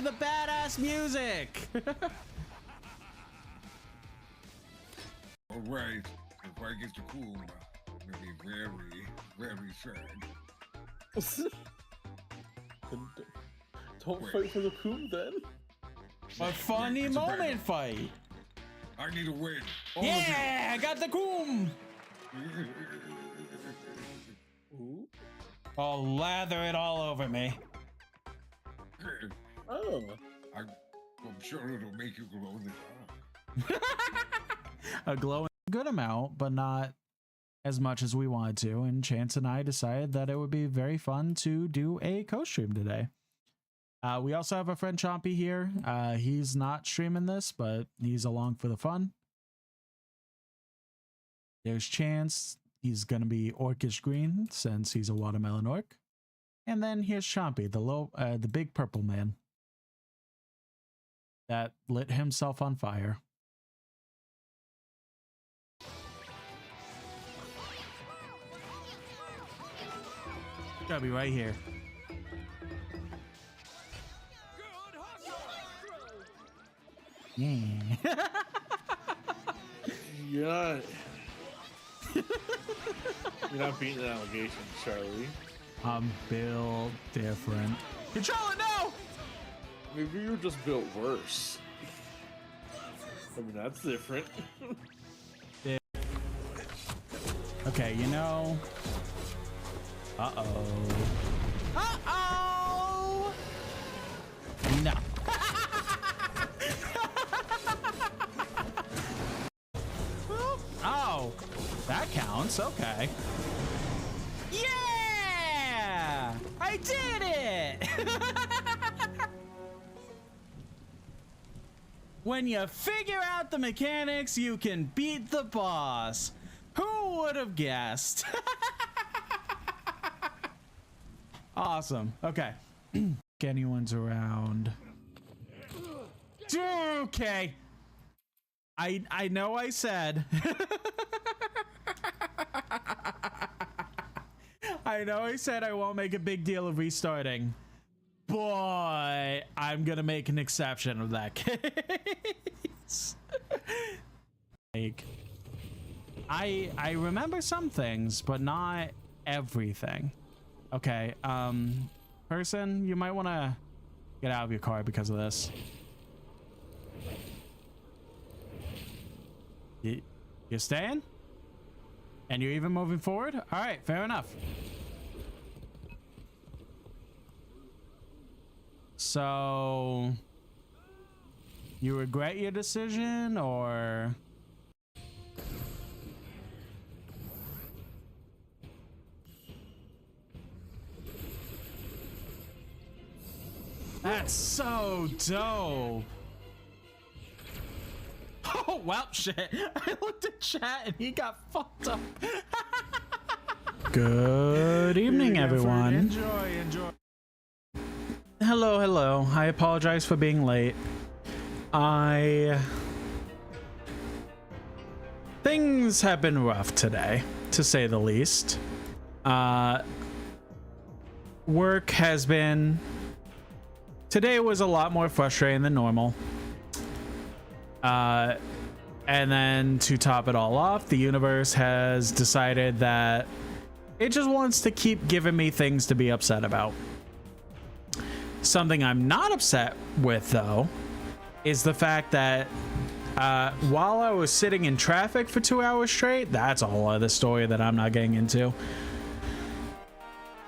with the badass music. All right, if I get to cool, I'm gonna be very, very sad. Don't fight for the coup then. A funny it's a moment battle. fight. I need a win. All Yeah, I got the coom. of you. Ooh. I'll lather it all over me. Oh. I'm sure it'll make you glow in the dark. A glowing good amount, but not as much as we wanted to. And Chance and I decided that it would be very fun to do a co-stream today. We also have a friend Chompy here. He's not streaming this, but he's along for the fun. There's Chance. He's gonna be orcish green since he's a watermelon orc. And then here's Chompy, the big purple man that lit himself on fire. Gotta be right here. Yeah. You're not beating the allegation, Charlie. I'm built different. Control it now! Maybe you're just built worse. I mean, that's different. Okay, you know. Uh-oh. Uh-oh! No. Oh, that counts. Okay. Yeah! I did it! When you figure out the mechanics, you can beat the boss. Who would have guessed? Awesome. Okay. Anyone's around. Okay. I know I said. I know I said I won't make a big deal of restarting. Boy, I'm gonna make an exception of that case. Like, I remember some things, but not everything. Okay, person, you might want to get out of your car because of this. You're staying? And you're even moving forward? All right, fair enough. So, you regret your decision, or? That's so dope. Oh, well, shit. I looked at chat and he got fucked up. Good evening, everyone. Enjoy. Hello. I apologize for being late. Things have been rough today, to say the least. Work has been... Today was a lot more frustrating than normal. And then to top it all off, the universe has decided that it just wants to keep giving me things to be upset about. Something I'm not upset with, though, is the fact that while I was sitting in traffic for 2 hours straight, that's a whole other story that I'm not getting into.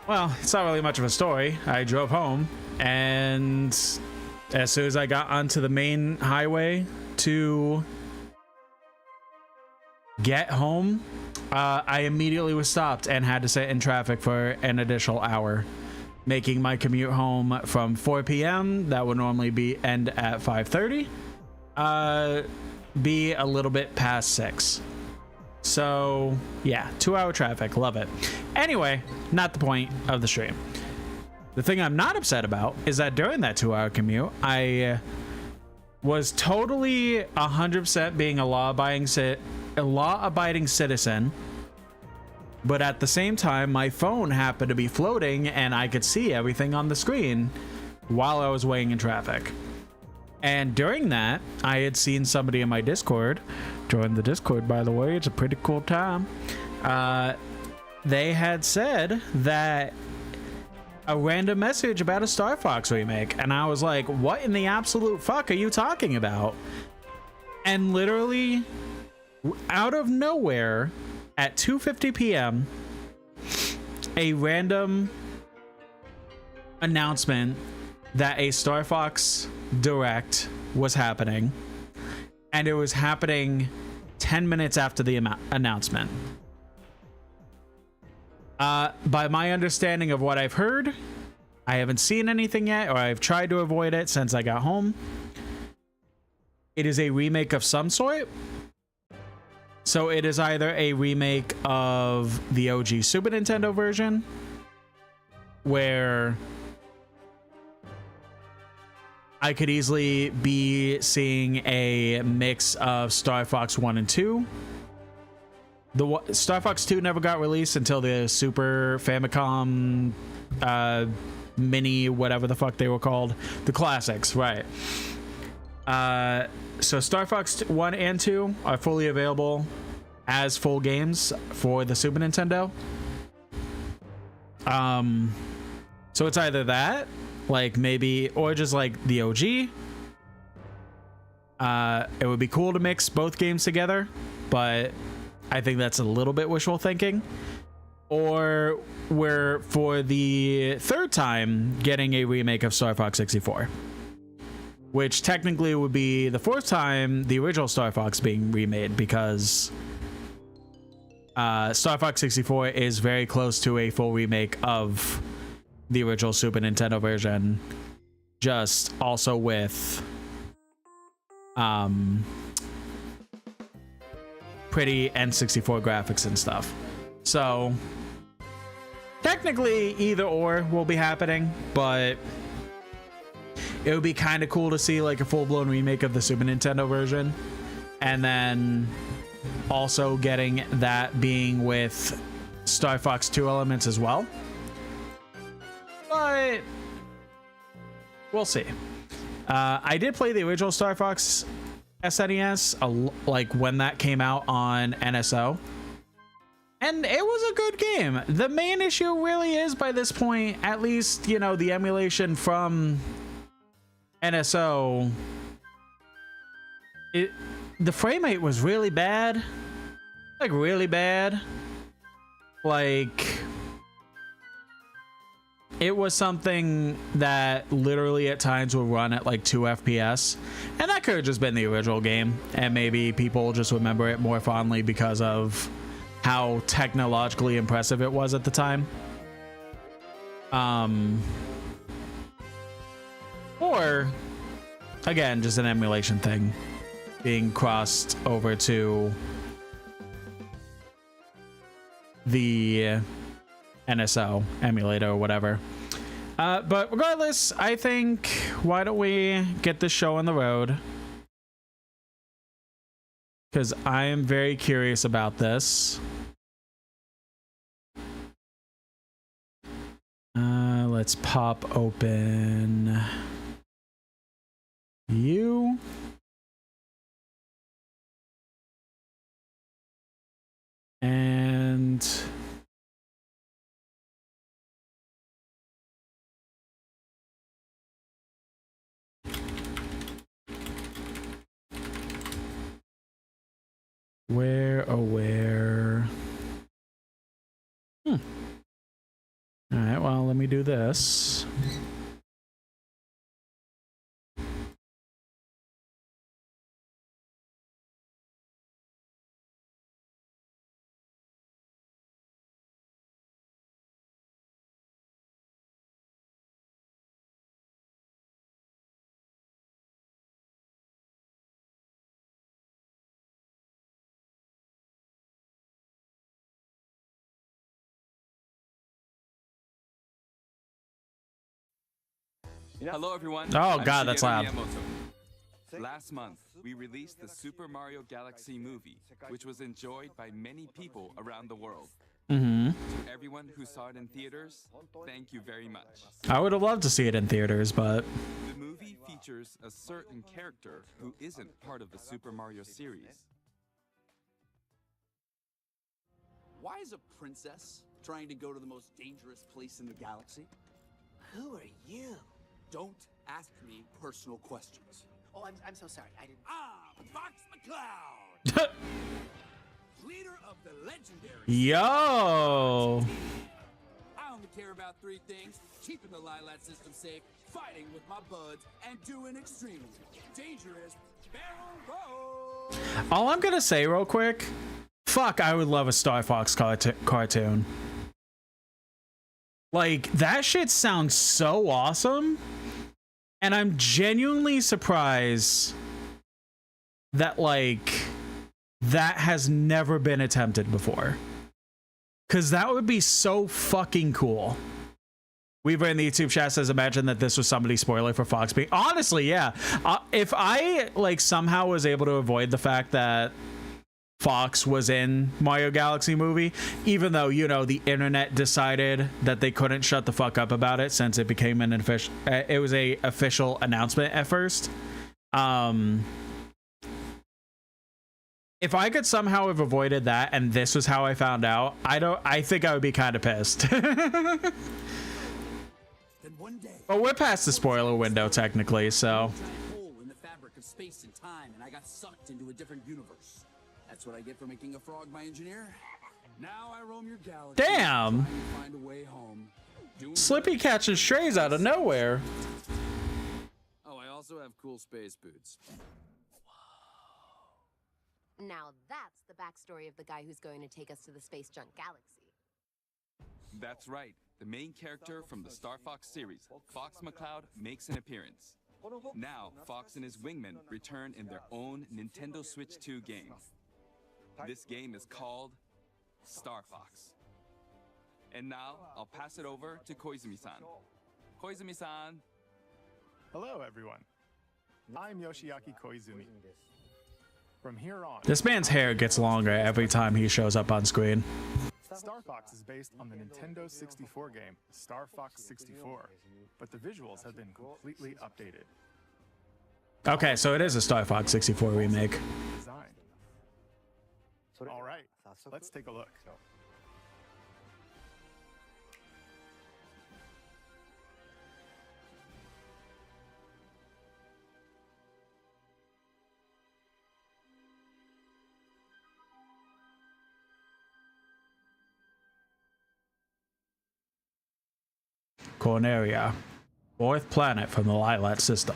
Well, it's not really much of a story. I drove home, and as soon as I got onto the main highway to get home, I immediately was stopped and had to sit in traffic for an additional hour, making my commute home from 4 p.m. that would normally end at 5:30 be a little bit past 6. So yeah, 2-hour traffic, love it. Anyway, not the point of the stream. The thing I'm not upset about is that during that 2-hour commute, I was totally 100% being a law-abiding citizen, but at the same time, my phone happened to be floating and I could see everything on the screen while I was waiting in traffic. And during that, I had seen somebody in my Discord. Join the Discord, by the way. It's a pretty cool time. They had said that a random message about a Star Fox remake. And I was like, what in the absolute fuck are you talking about? And literally, out of nowhere, at 2:50 p.m., a random announcement that a Star Fox Direct was happening, and it was happening 10 minutes after the announcement. By my understanding of what I've heard, I haven't seen anything yet, or I've tried to avoid it since I got home. It is a remake of some sort. So it is either a remake of the OG Super Nintendo version, where I could easily be seeing a mix of Star Fox 1 and 2. Star Fox 2 never got released until the Super Famicom Mini, whatever the fuck they were called. The classics, right. So Star Fox 1 and 2 are fully available as full games for the Super Nintendo. So it's either that, like maybe, or just like the OG. It would be cool to mix both games together, but I think that's a little bit wishful thinking. Or we're, for the third time, getting a remake of Star Fox 64. Which technically would be the fourth time the original Star Fox being remade, because Star Fox 64 is very close to a full remake of the original Super Nintendo version, just also with pretty N64 graphics and stuff. So technically either or will be happening, but it would be kind of cool to see like a full-blown remake of the Super Nintendo version, and then also getting that being with Star Fox 2 elements as well. But we'll see. I did play the original Star Fox SNES like when that came out on NSO, and it was a good game. The main issue really is, by this point, at least, you know, the emulation from NSO, the frame rate was really bad, like really bad. Like, it was something that literally at times would run at like 2 FPS, and that could have just been the original game, and maybe people just remember it more fondly because of how technologically impressive it was at the time. Or again, just an emulation thing being crossed over to the NSO emulator or whatever. But regardless, I think, why don't we get this show on the road? Because I am very curious about this. Let's pop open you. And where? All right, well, let me do this. Hello, everyone. Oh, I'm God, that's Shigeru loud. Miyamoto. Last month, we released the Super Mario Galaxy movie, which was enjoyed by many people around the world. Mm-hmm. To everyone who saw it in theaters, thank you very much. I would have loved to see it in theaters, but The movie features a certain character who isn't part of the Super Mario series. Why is a princess trying to go to the most dangerous place in the galaxy? Who are you? Don't ask me personal questions. Oh, I'm so sorry. I didn't. Fox McCloud! Leader of the legendary... yo, I only care about three things: keeping the Lilat system safe, fighting with my buds, and doing extremely dangerous barrel rolls! all I'm gonna say real quick, fuck, I would love a Star Fox cartoon. Like, that shit sounds so awesome, and I'm genuinely surprised that, like, that has never been attempted before. Because that would be so fucking cool. Weaver in the YouTube chat says, imagine that this was somebody's spoiler for Fox being... Honestly, yeah. If I, like, somehow was able to avoid the fact that Fox was in Mario Galaxy movie, even though, you know, the internet decided that they couldn't shut the fuck up about it since it became an official... it was a official announcement at first. If I could somehow have avoided that and this was how I found out, I think I would be kind of pissed. Then one day, But we're past the spoiler window technically, so giant hole in the fabric of space and time, and I got sucked into a different universe. That's what I get for making a frog my engineer. Now I roam your galaxy. Damn. Trying to find a way home. Doing Slippy catching strays out of nowhere. Oh, I also have cool space boots. Now that's the backstory of the guy who's going to take us to the space junk galaxy. That's right. The main character from the Star Fox series, Fox McCloud, makes an appearance. Now, Fox and his wingmen return in their own Nintendo Switch 2 game. This game is called Star Fox. And now, I'll pass it over to Koizumi-san. Koizumi-san. Hello, everyone. I'm Yoshiaki Koizumi. From here on, This man's hair gets longer every time he shows up on screen. Star Fox is based on the Nintendo 64 game Star Fox 64, but the visuals have been completely updated. Okay, so it is a Star Fox 64 remake. Design. All right, let's take a look. Corneria, fourth planet from the Lilat system.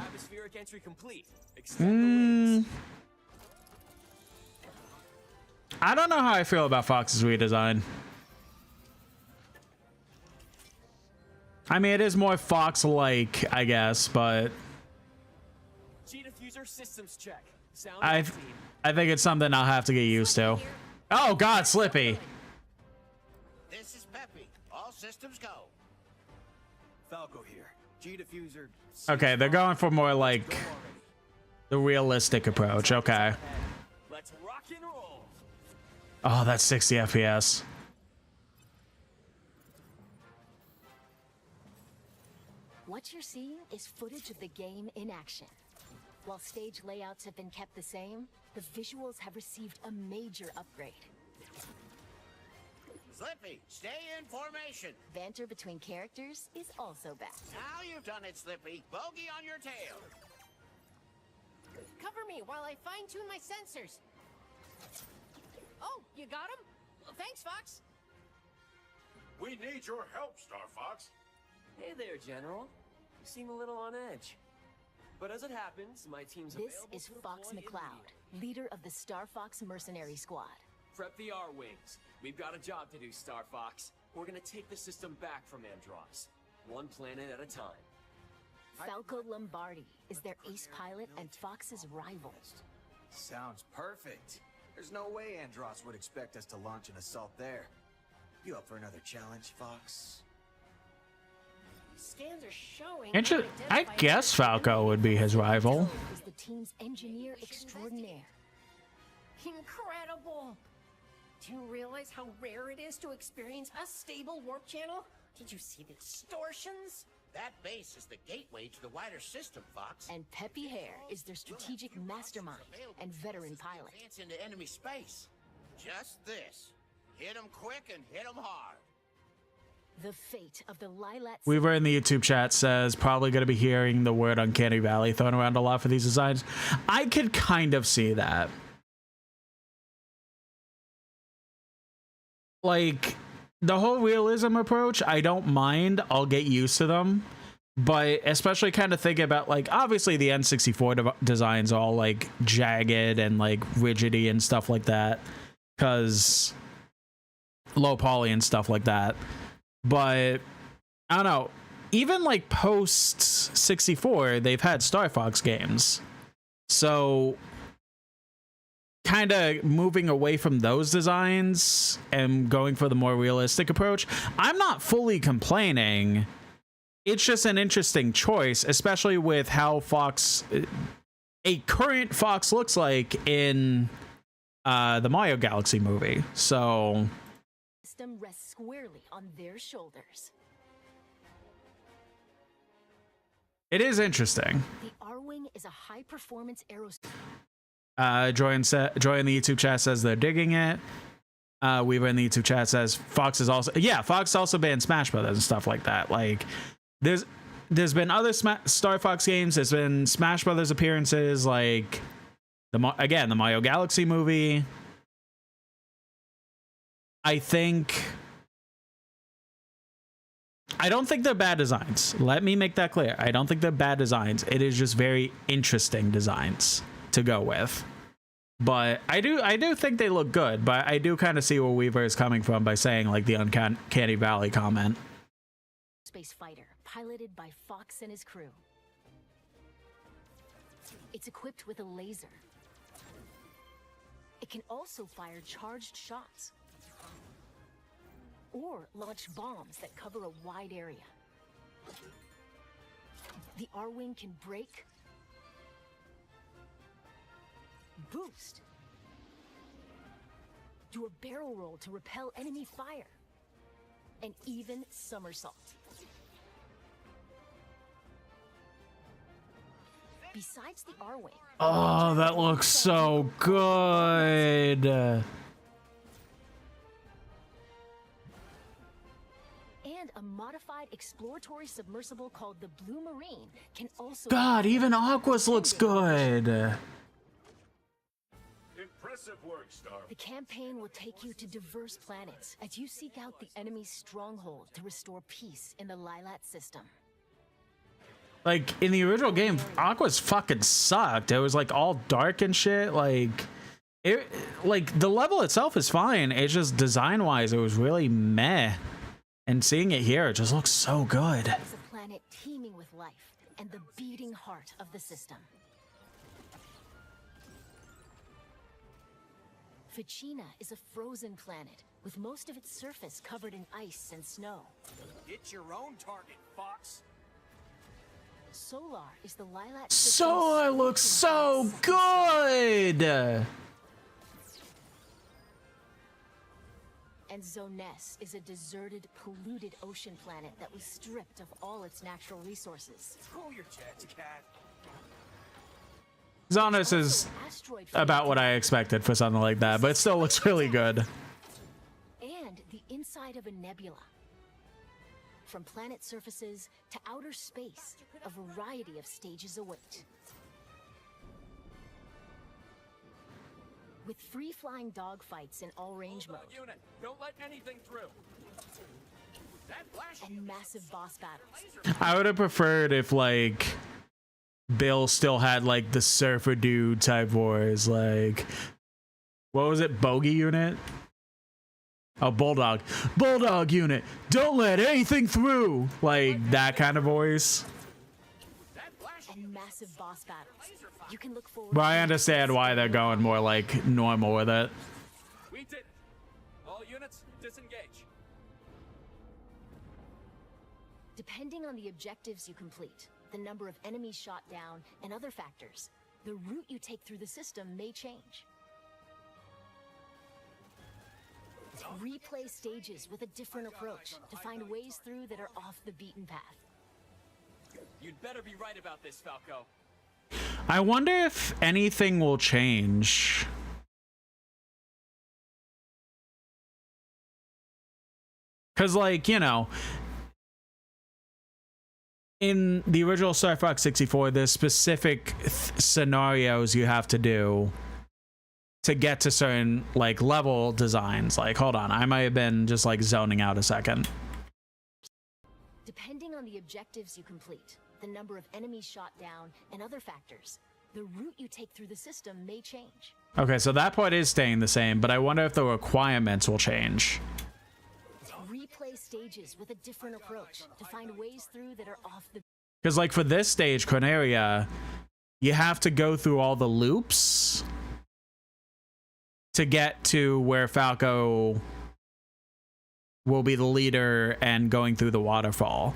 Atmospheric entry complete. Extend the wings. I don't know how I feel about Fox's redesign. I mean, it is more Fox-like, I guess, but G-diffuser systems check. Sound I off, team. think it's something I'll have to get used to. Oh God, Slippy. This is Peppy. All systems go. Falco here. G-diffuser. Okay, they're going for more like Go already. the realistic approach. Okay. Let's rock and roll. Oh, that's 60 FPS. What you're seeing is footage of the game in action. While stage layouts have been kept the same, the visuals have received a major upgrade. Slippy, stay in formation. Banter between characters is also back. Now you've done it, Slippy. Bogey on your tail. Cover me while I fine-tune my sensors. Oh, you got him? Thanks, Fox. We need your help, Star Fox. Hey there, General. You seem a little on edge. But as it happens, my team's This available is to Fox deploy in McCloud, leader of the Star Fox Mercenary Squad. Prep the R-Wings. We've got a job to do, Star Fox. We're gonna take the system back from Andross. One planet at a time. Falco Lombardi is their ace pilot and Fox's rival. Sounds perfect. There's no way Andross would expect us to launch an assault there. You up for another challenge, Fox? Scans are showing. I guess Falco would be his rival. Is the team's engineer extraordinaire. Incredible! Do you realize how rare it is to experience a stable warp channel? Did you see the distortions? That base is the gateway to the wider system, Fox. And Peppy Hare is their strategic mastermind and veteran pilot. Advance into enemy space. Just this. Hit 'em quick and hit 'em hard. The fate of the Lylat Weaver in the YouTube chat says probably going to be hearing the word Uncanny Valley thrown around a lot for these designs. I could kind of see that. Like, the whole realism approach, I don't mind. I'll get used to them. But especially kind of thinking about, like, obviously the N64 designs are all, like, jagged and, like, rigidy and stuff like that. Because low poly and stuff like that. But I don't know, even like post 64 they've had Star Fox games, so kind of moving away from those designs and going for the more realistic approach, I'm not fully complaining. It's just an interesting choice, especially with how a current Fox looks like in the Mario Galaxy movie. So system rests squarely on their shoulders. it is interesting. The R-Wing is a high-performance aerospace. Joy in the YouTube chat says they're digging it. Weaver in the YouTube chat says Fox is also, yeah, Fox also banned Smash Brothers and stuff like that. Like, there's been other Star Fox games. There's been Smash Brothers appearances, like the Mario Galaxy movie. I don't think they're bad designs. Let me make that clear. I don't think they're bad designs. It is just very interesting designs to go with. But I do think they look good, but I do kind of see where Weaver is coming from by saying, like, the Uncanny Valley comment. Space fighter piloted by Fox and his crew. It's equipped with a laser. It can also fire charged shots or launch bombs that cover a wide area. The R-Wing can brake, boost, do a barrel roll to repel enemy fire, and even somersault. Besides the R-Wing, Oh, that looks so good. and a modified exploratory submersible called the Blue Marine can also... God, even Aqua's looks good. Impressive work, Star. The campaign will take you to diverse planets as you seek out the enemy's stronghold to restore peace in the Lylat system. Like, in the original game, Aqua's fucking sucked. It was, like, all dark and shit. Like, the level itself is fine. It's just design-wise, it was really meh. And seeing it here, it just looks so good. It's a planet teeming with life and the beating heart of the system. Ficina is a frozen planet with most of its surface covered in ice and snow. Get your own target, Fox. Solar is the Lylat. Solar looks so good. And Zoness is a deserted, polluted ocean planet that was stripped of all its natural resources. Cool your jets, cat. Zoness is about what I expected for something like that, but it still looks really good. And the inside of a nebula. From planet surfaces to outer space, a variety of stages await. With free-flying dogfights in all-range mode. Unit, don't let anything through. And massive boss battles. I would have preferred if, like, Bill still had, like, the surfer dude type wars. Like, what was it? Bogey unit? Oh, Bulldog. Bulldog unit. Don't let anything through. Like, that kind of voice. And massive boss battles. You can look forward. But I understand why they're going more, like, normal with it. We did it. All units, disengage. Depending on the objectives you complete, the number of enemies shot down, and other factors, the route you take through the system may change. Replay stages with a different approach to find ways through that are off the beaten path. You'd better be right about this, Falco. I wonder if anything will change. Because, like, you know, in the original Star Fox 64, there's specific scenarios you have to do to get to certain, like, level designs. Like, hold on, I might have been just, like, zoning out a second. Depending on the objectives you complete, the number of enemies shot down, and other factors, the route you take through the system may change. Okay, so that part is staying the same, but I wonder if the requirements will change. Replay stages with a different approach to find ways through that are off the... Because, like, for this stage, Corneria, you have to go through all the loops to get to where Falco will be the leader and going through the waterfall.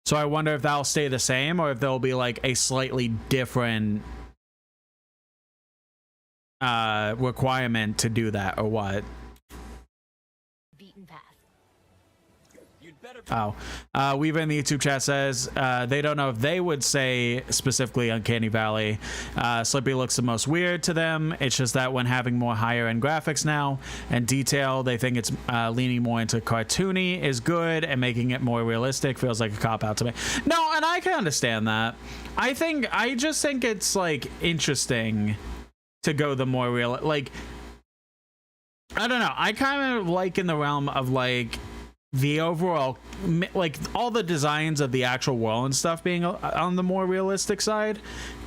So I wonder if that'll stay the same or if there'll be, like, a slightly different requirement to do that, or what. Beaten path. Oh, Weaver in the YouTube chat says they don't know if they would say specifically Uncanny Valley. Slippy looks the most weird to them. It's just that when having more higher end graphics now and detail, they think it's leaning more into cartoony is good, and making it more realistic feels like a cop out to me. No, and I can understand that. I just think it's, like, interesting to go the more real, like, I don't know. I kind of like in the realm of, like, the overall, like, all the designs of the actual world and stuff being on the more realistic side,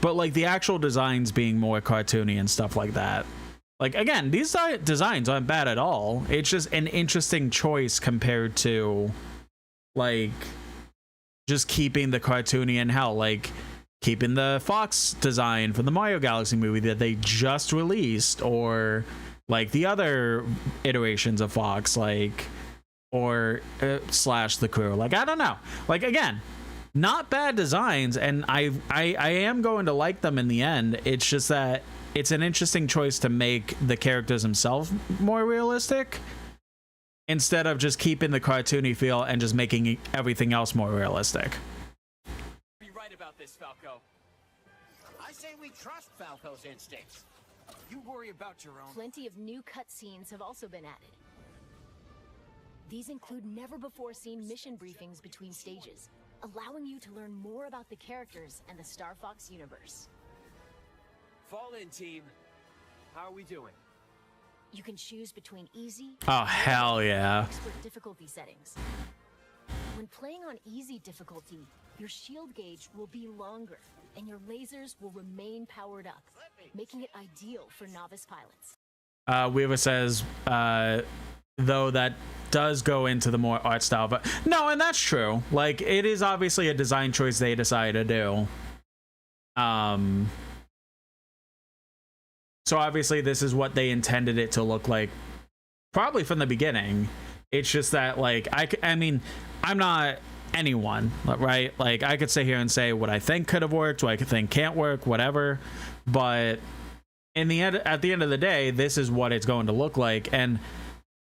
but, like, the actual designs being more cartoony and stuff like that. Like, again, these designs aren't bad at all. It's just an interesting choice compared to, like, just keeping the cartoony and hell, like, keeping the Fox design from the Mario Galaxy movie that they just released, or, like, the other iterations of Fox, like, or slash the crew. Like, I don't know, like, again, not bad designs, and I am going to like them in the end. It's just that it's an interesting choice to make the characters themselves more realistic instead of just keeping the cartoony feel and just making everything else more realistic. Be right about this, Falco. I say we trust Falco's instincts. You worry about your own. Plenty of new cutscenes have also been added. These include never-before-seen mission briefings between stages, allowing you to learn more about the characters and the Star Fox universe. Fall in, team. How are we doing? You can choose between easy... Oh, hell yeah. ...expert difficulty settings. When playing on easy difficulty, your shield gauge will be longer, and your lasers will remain powered up, making it ideal for novice pilots. Weaver says, though that does go into the more art style, but no, and that's true. Like, it is obviously a design choice they decided to do. So obviously this is what they intended it to look like, probably from the beginning. It's just that, like, I mean, I'm not anyone, right? Like, I could sit here and say what I think could have worked, what I think can't work, whatever, but in the end, at the end of the day, this is what it's going to look like. And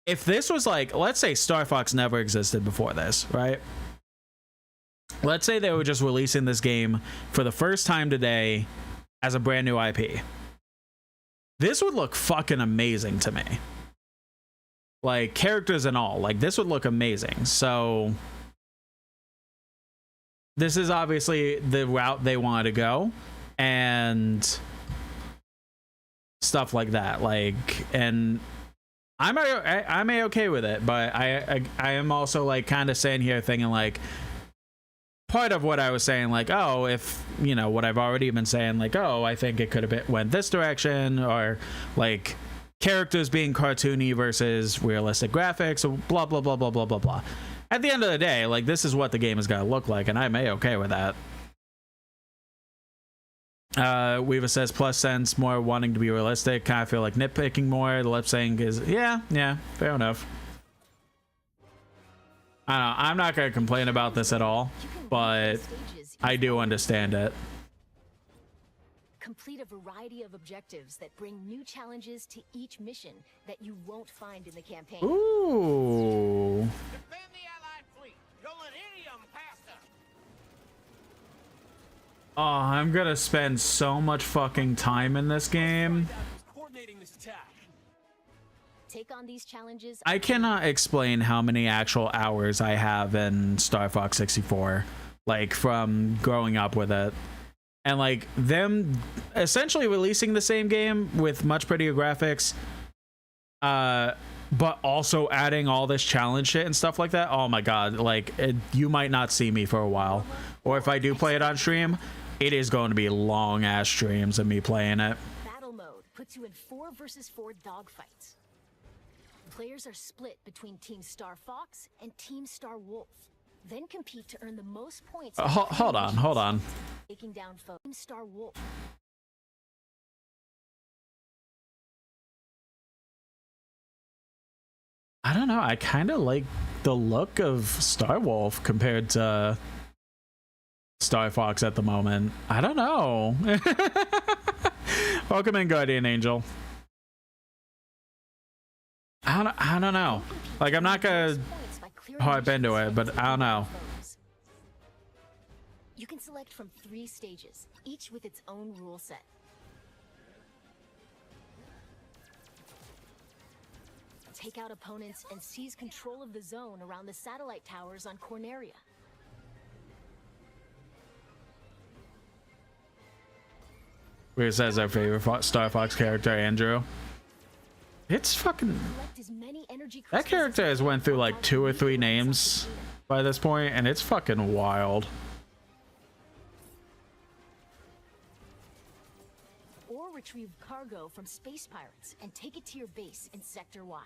if this was, like, let's say Star Fox never existed before this, right? Let's say they were just releasing this game for the first time today as a brand new IP. This would look fucking amazing to me. Like, characters and all. Like, this would look amazing. So this is obviously the route they wanted to go. And stuff like that. Like, and I'm okay with it, but I am also, like, kind of sitting here thinking, like, part of what I was saying, like, oh, if, you know, what I've already been saying, like, oh, I think it could have went this direction, or, like, characters being cartoony versus realistic graphics, or blah, blah, blah, blah, blah, blah, blah. At the end of the day, like, this is what the game is going to look like, and I'm okay with that. Weaver says, plus sense more wanting to be realistic. Kind of feel like nitpicking more. The lip sync is, yeah, fair enough. I don't know, I'm not gonna complain about this at all, but I do understand it. Complete a variety of objectives that bring new challenges to each mission that you won't find in the campaign. Ooh. Defend the Allied fleet. Don't let any of them pass us. Oh, I'm gonna spend so much fucking time in this game. Coordinating this attack. Take on these challenges. I cannot explain how many actual hours I have in Star Fox 64, like from growing up with it. And like them essentially releasing the same game with much prettier graphics, but also adding all this challenge shit and stuff like that. Oh my god, like you might not see me for a while. Or if I do play it on stream, it is going to be long ass streams of me playing it. Battle mode puts you in 4 versus 4 dogfights. Players are split between Team Star Fox and Team Star Wolf. Then compete to earn the most points. Hold on. Taking down foe. Team Star Wolf. I don't know. I kind of like the look of Star Wolf compared to Star Fox at the moment. I don't know. Welcome in, Guardian Angel. I don't know. Like, I'm not gonna harp into it, but I don't know. You can select from 3 stages, each with its own rule set. Take out opponents and seize control of the zone around the satellite towers on Corneria. Where it says our favorite Star Fox character, Andrew. It's fucking... That character has went through like 2 or 3 names by this point, and it's fucking wild. Or retrieve cargo from space pirates and take it to your base in Sector Y.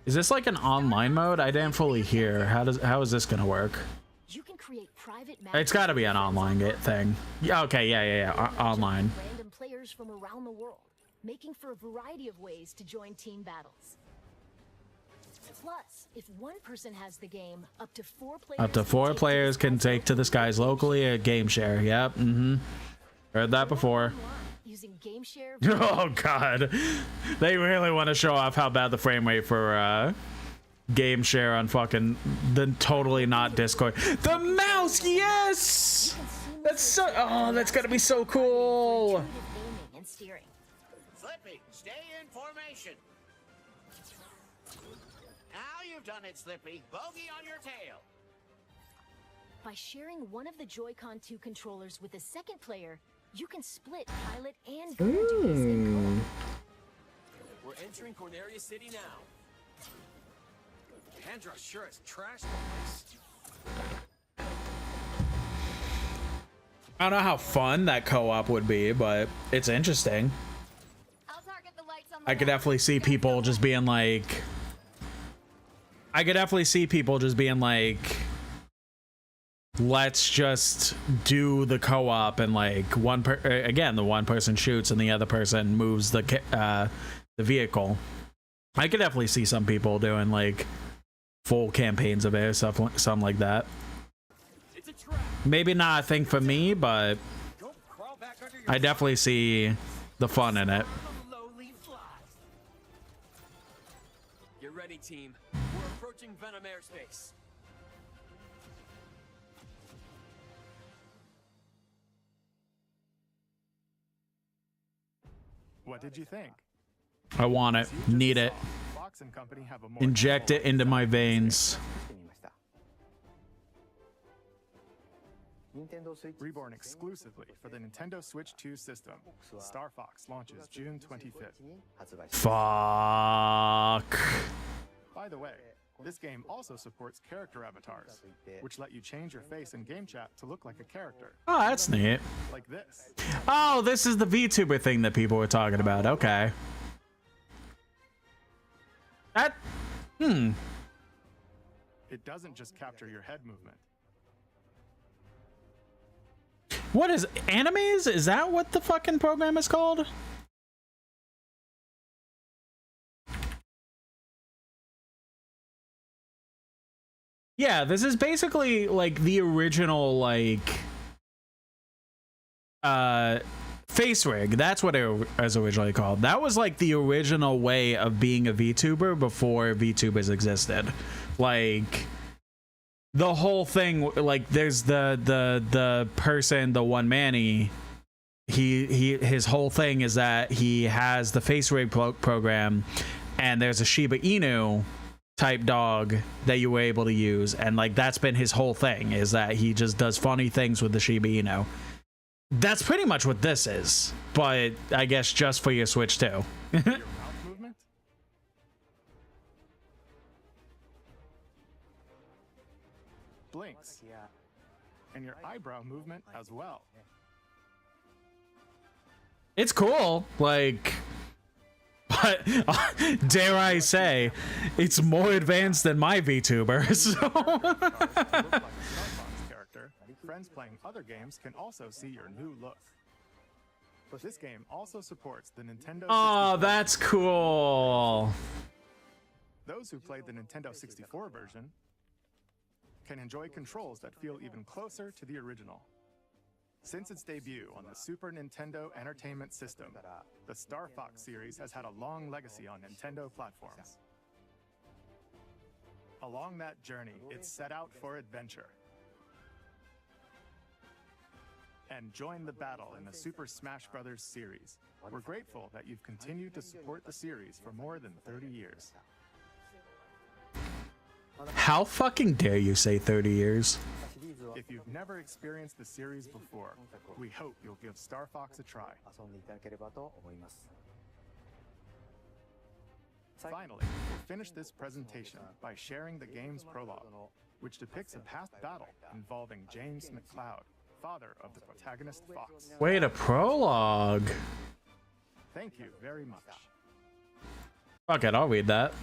Is this like an online mode? I didn't fully hear. How is this gonna work? You can create private It's got to be an online thing. Yeah. Okay. Yeah. Online. Random players from around the world, making for a variety of ways to join team battles. Plus, if one person has the game, up to 4 players. Up to 4 players can take to the skies locally a game share. Yep. Heard that before. Using game share. Oh god, they really want to show off how bad the frame rate for game share on fucking the totally not Discord. The mouse, yes. That's so. Oh, that's gonna be so cool. And steering. Slippy, stay in formation. Now you've done it, Slippy. Bogey on your tail. By sharing one of the Joy-Con 2 controllers with a second player, you can split pilot and gunner duties in co-op. We're entering Corneria City now. Andros sure has trashed the place. I don't know how fun that co-op would be, but it's interesting. I could definitely see people just being like... let's just do the co-op and like the one person shoots and the other person moves the vehicle. I could definitely see some people doing like full campaigns of it or something like that. Maybe not a thing for me, but I definitely see the fun in it. Get ready, team. We're approaching Venom airspace. What did you think? I want it. Need it. Fox and Company have a more Inject it into my veins. Reborn exclusively for the Nintendo Switch 2 system. Star Fox launches June 25th. Fuck. By the way, this game also supports character avatars, which let you change your face in game chat to look like a character. Oh, that's neat. Like this. Oh, this is the VTuber thing that people were talking about. Okay. That... It doesn't just capture your head movement. What is... Animes? Is that what the fucking program is called? Yeah, this is basically like the original face rig. That's what it was originally called. That was like the original way of being a VTuber before VTubers existed. Like the whole thing, like there's the person, the one manny. His whole thing is that he has the face rig program, and there's a Shiba Inu type dog that you were able to use, and like that's been his whole thing, is that he just does funny things with the Shiba Inu. That's pretty much what this is, but I guess just for your Switch too. Your mouth movement? Blinks. And your eyebrow movement as well. It's cool, like, but dare I say, it's more advanced than my VTuber. So. Character. Friends playing other games can also see your new look. But this game also supports the Nintendo 64. Oh, that's cool. Those who played the Nintendo 64 version can enjoy controls that feel even closer to the original. Since its debut on the Super Nintendo Entertainment System, the Star Fox series has had a long legacy on Nintendo platforms. Along that journey, it set out for adventure and joined the battle in the Super Smash Bros. Series. We're grateful that you've continued to support the series for more than 30 years. How fucking dare you say 30 years? If you've never experienced the series before, we hope you'll give Star Fox a try. Finally, we'll finish this presentation by sharing the game's prologue, which depicts a past battle involving James McCloud, father of the protagonist Fox. Wait, a prologue? Thank you very much. Fuck it, I'll read that.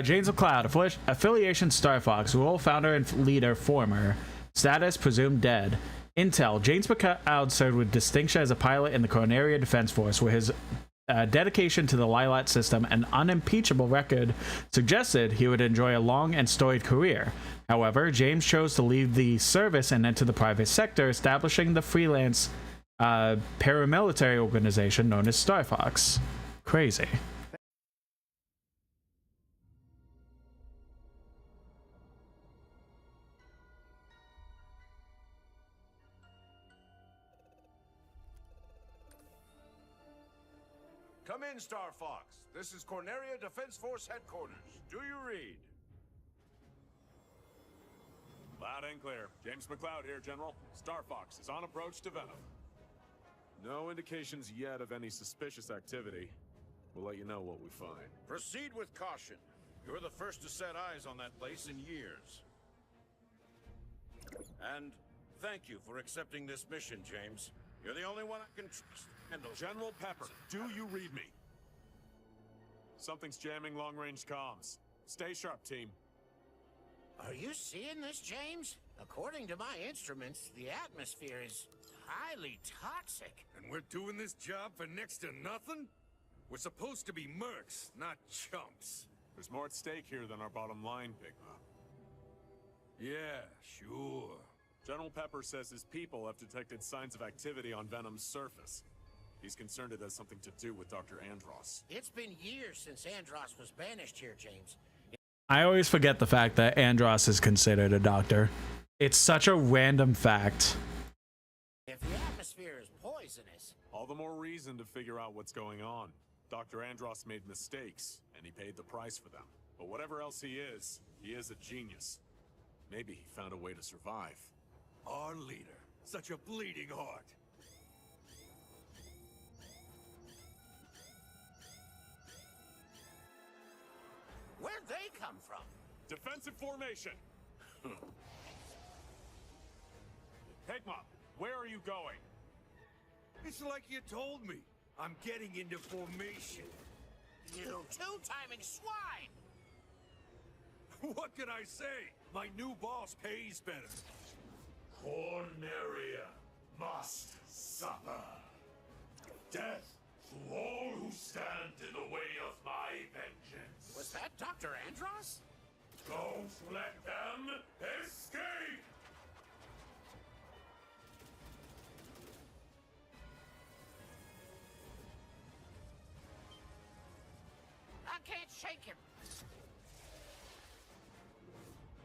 James McCloud, affiliation Star Fox, role founder and leader former, status presumed dead. Intel, James McCloud served with distinction as a pilot in the Corneria Defense Force, where his dedication to the Lylat system and unimpeachable record suggested he would enjoy a long and storied career. However, James chose to leave the service and enter the private sector, establishing the freelance paramilitary organization known as Star Fox. Crazy. Come in, Star Fox. This is Corneria Defense Force headquarters. Do you read? Loud and clear. James McCloud here, General. Star Fox is on approach to Venom. No indications yet of any suspicious activity. We'll let you know what we find. Proceed with caution. You're the first to set eyes on that place in years. And thank you for accepting this mission, James. You're the only one I can trust. General Pepper, do you read me? Something's jamming long-range comms. Stay sharp, team. Are you seeing this, James? According to my instruments, the atmosphere is highly toxic. And we're doing this job for next to nothing? We're supposed to be mercs, not chumps. There's more at stake here than our bottom line, Pigma. Yeah, sure. General Pepper says his people have detected signs of activity on Venom's surface. He's concerned it has something to do with Dr. Andross. It's been years since Andross was banished here, James. I always forget the fact that Andross is considered a doctor. It's such a random fact. If the atmosphere is poisonous... All the more reason to figure out what's going on. Dr. Andross made mistakes, and he paid the price for them. But whatever else he is a genius. Maybe he found a way to survive. Our leader. Such a bleeding heart. Where'd they come from? Defensive formation! Pigma, where are you going? It's like you told me. I'm getting into formation. You two-timing swine! What can I say? My new boss pays better. Corneria must suffer. Death to all who stand in the way of my vengeance. Was that Dr. Andross? Don't let them escape! I can't shake him.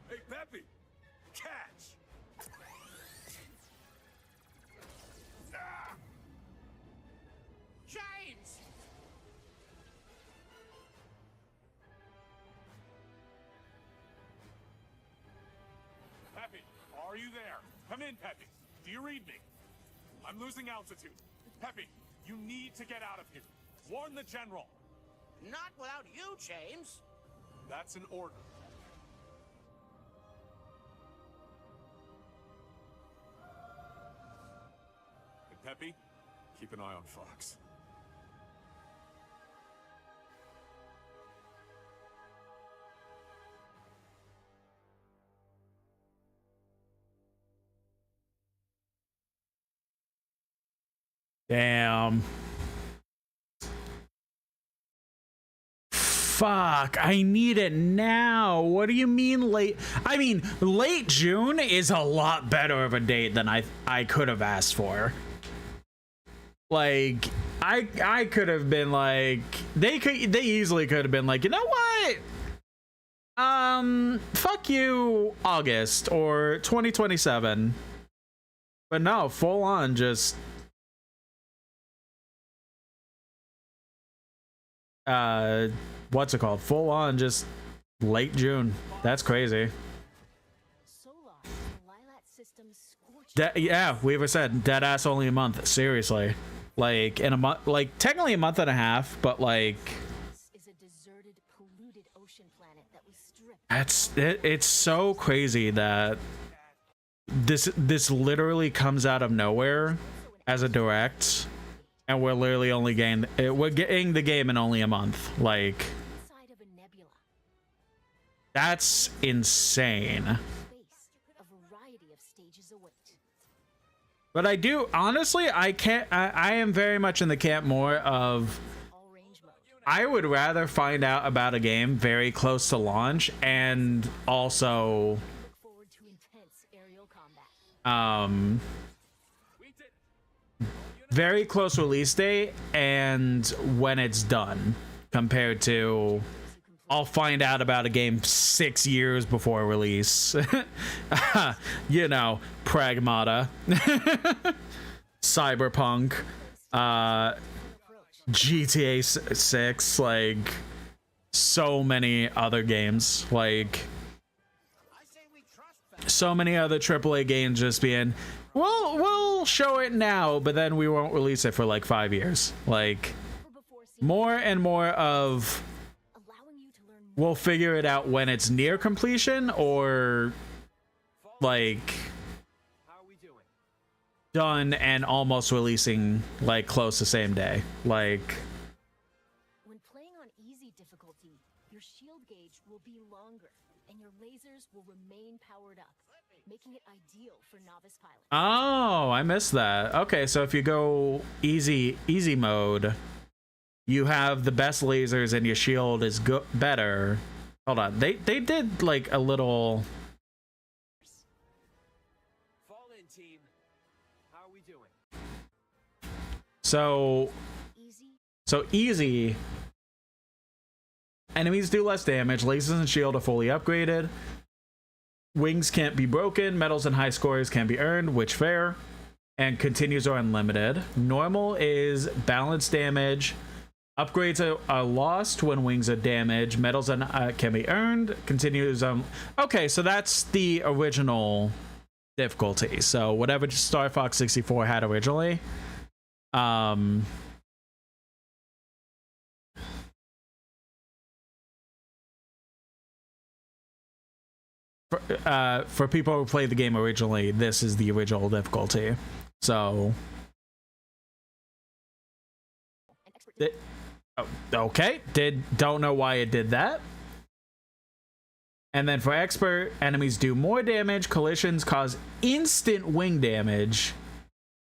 Hey, Peppy! Catch! Ah! James! Peppy, are you there? Come in, Peppy. Do you read me? I'm losing altitude. Peppy, you need to get out of here. Warn the general. Not without you, James. That's an order. And Peppy, keep an eye on Fox. Damn. Fuck, I need it now. What do you mean late? I mean, late June is a lot better of a date than I could have asked for. Like, I could have been like, they easily could have been like, you know what? Fuck you, August or 2027. But no, full on just what's it called? Full on just late June. That's crazy. Yeah, Weaver said dead ass only a month. Seriously. Like in a month, like technically a month and a half, but like it's so crazy that this literally comes out of nowhere as a direct, and we're literally only we're getting the game in only a month. Like, that's insane. But I do honestly, I am very much in the camp more of I would rather find out about a game very close to launch and also very close release date and when it's done, compared to I'll find out about a game 6 years before release. You know, Pragmata, Cyberpunk, GTA 6, like so many other games, like so many other AAA games just being, we'll show it now, but then we won't release it for like 5 years. Like, more and more of we'll figure it out when it's near completion, or like done and almost releasing like close to same day. Like, when playing on easy difficulty, your shield gauge will be longer and your lasers will remain powered up, making it ideal for novice pilots. oh, I missed that. Okay, so if you go easy mode, you have the best lasers and your shield is better. Hold on, they did like a little. Fall in, team. How are we doing? So easy. Enemies do less damage. Lasers and shield are fully upgraded. Wings can't be broken. Medals and high scores can be earned, which fair. And continues are unlimited. Normal is balanced damage. Upgrades are lost when wings are damaged. Medals and can be earned. Continues okay, so that's the original difficulty. So whatever Star Fox 64 had originally. For people who played the game originally, this is the original difficulty. So okay, don't know why it did that. And then for expert, enemies do more damage. Collisions cause instant wing damage.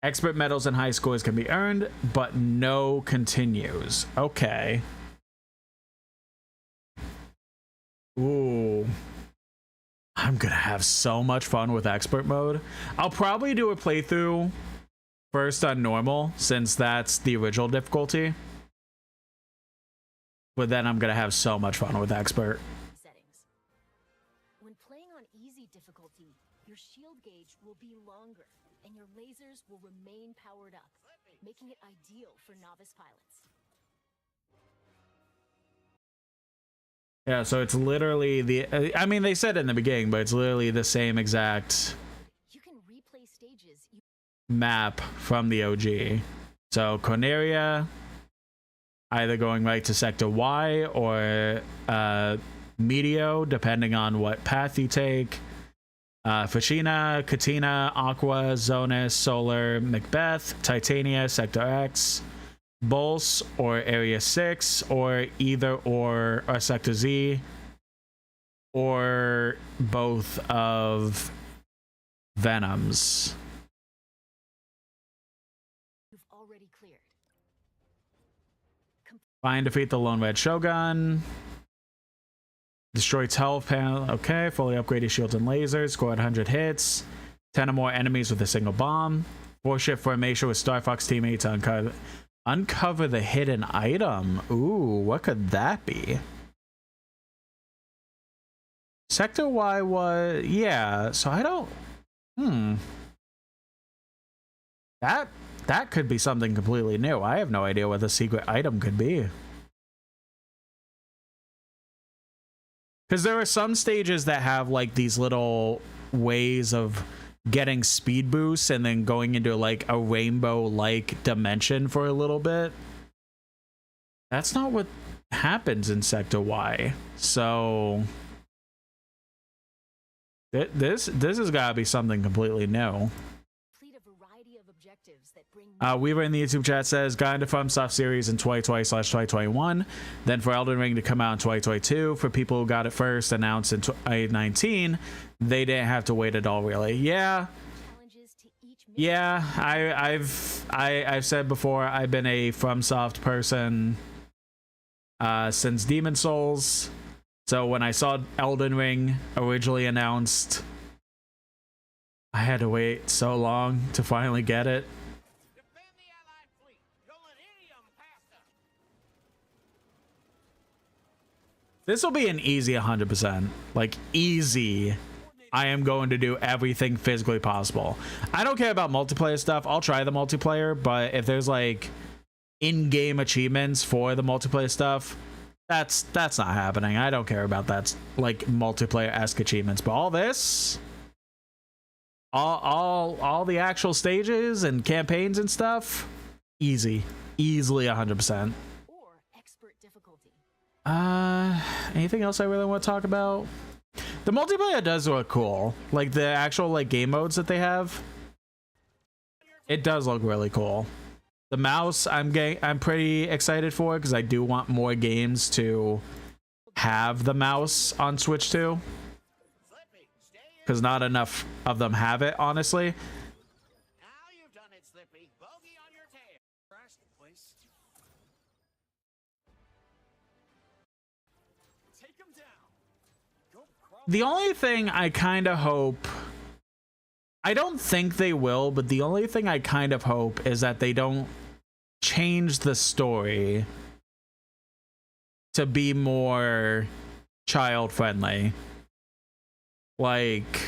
Expert medals and high scores can be earned, but no continues. Okay. Ooh. I'm gonna have so much fun with expert mode. I'll probably do a playthrough first on normal, since that's the original difficulty. But then I'm gonna have so much fun with expert. Settings. When playing on easy difficulty, your shield gauge will be longer, and your lasers will remain powered up, making it ideal for novice pilots. Yeah, so it's literally the... I mean, they said it in the beginning, but it's literally the same exact You can replay stages. map from the OG. So Corneria, either going right to Sector Y or Medio, depending on what path you take. Fushina, Katina, Aqua, Zonus, Solar, Macbeth, Titania, Sector X, Bulls or Area 6, or either or Sector Z, or both of Venoms. You've already cleared. Find, defeat the Lone Red Shogun. Destroy 12 panel. Okay, fully upgraded shields and lasers. Score 100 hits. 10 or more enemies with a single bomb. 4-ship formation with Star Fox teammates to uncover the hidden item. Ooh, what could that be? Sector Y was... Yeah, so I don't... That could be something completely new. I have no idea what the secret item could be. Because there are some stages that have like these little ways of getting speed boosts and then going into like a rainbow-like dimension for a little bit. That's not what happens in Sector Y. So this has got to be something completely new. Weaver in the YouTube chat says, got into FromSoft series in 2020/2021, then for Elden Ring to come out in 2022. For people who got it first, announced in 2019, they didn't have to wait at all, really. Yeah, I've said before, I've been a FromSoft person since Demon Souls. So when I saw Elden Ring originally announced, I had to wait so long to finally get it. This will be an easy 100%. Like, easy. I am going to do everything physically possible. I don't care about multiplayer stuff. I'll try the multiplayer, but if there's, like, in-game achievements for the multiplayer stuff, that's not happening. I don't care about that, like, multiplayer-esque achievements. But all this... All the actual stages and campaigns and stuff, easy. Easily 100%. Anything else I really want to talk about? The multiplayer does look cool. Like the actual like game modes that they have, it does look really cool. The mouse, I'm pretty excited for, because I do want more games to have the mouse on Switch 2, because not enough of them have it, honestly. The only thing I kind of hope, I don't think they will, but the only thing I kind of hope is that they don't change the story to be more child friendly. Like,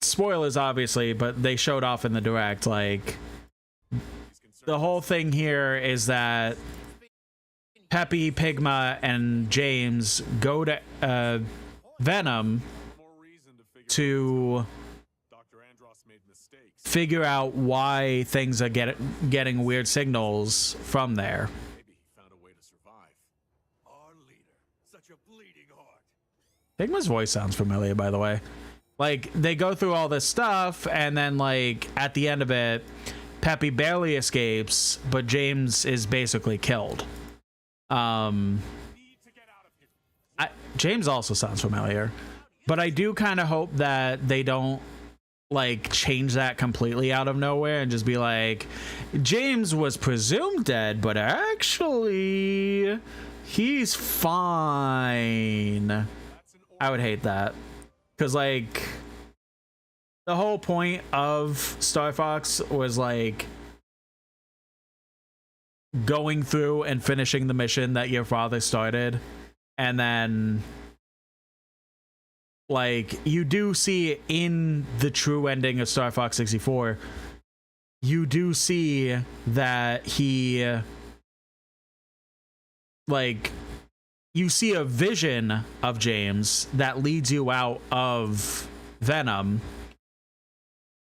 spoilers obviously, but they showed off in the direct, like, the whole thing here is that Peppy, Pigma, and James go to Venom to figure out why things are getting weird signals from there. Pigma's voice sounds familiar, by the way. Like, they go through all this stuff, and then, like, at the end of it, Peppy barely escapes, but James is basically killed. James also sounds familiar, but I do kind of hope that they don't like change that completely out of nowhere and just be like, James was presumed dead, but actually he's fine. I would hate that. because like the whole point of Star Fox was like going through and finishing the mission that your father started, and then like you do see in the true ending of Star Fox 64, you do see that he like you see a vision of James that leads you out of Venom,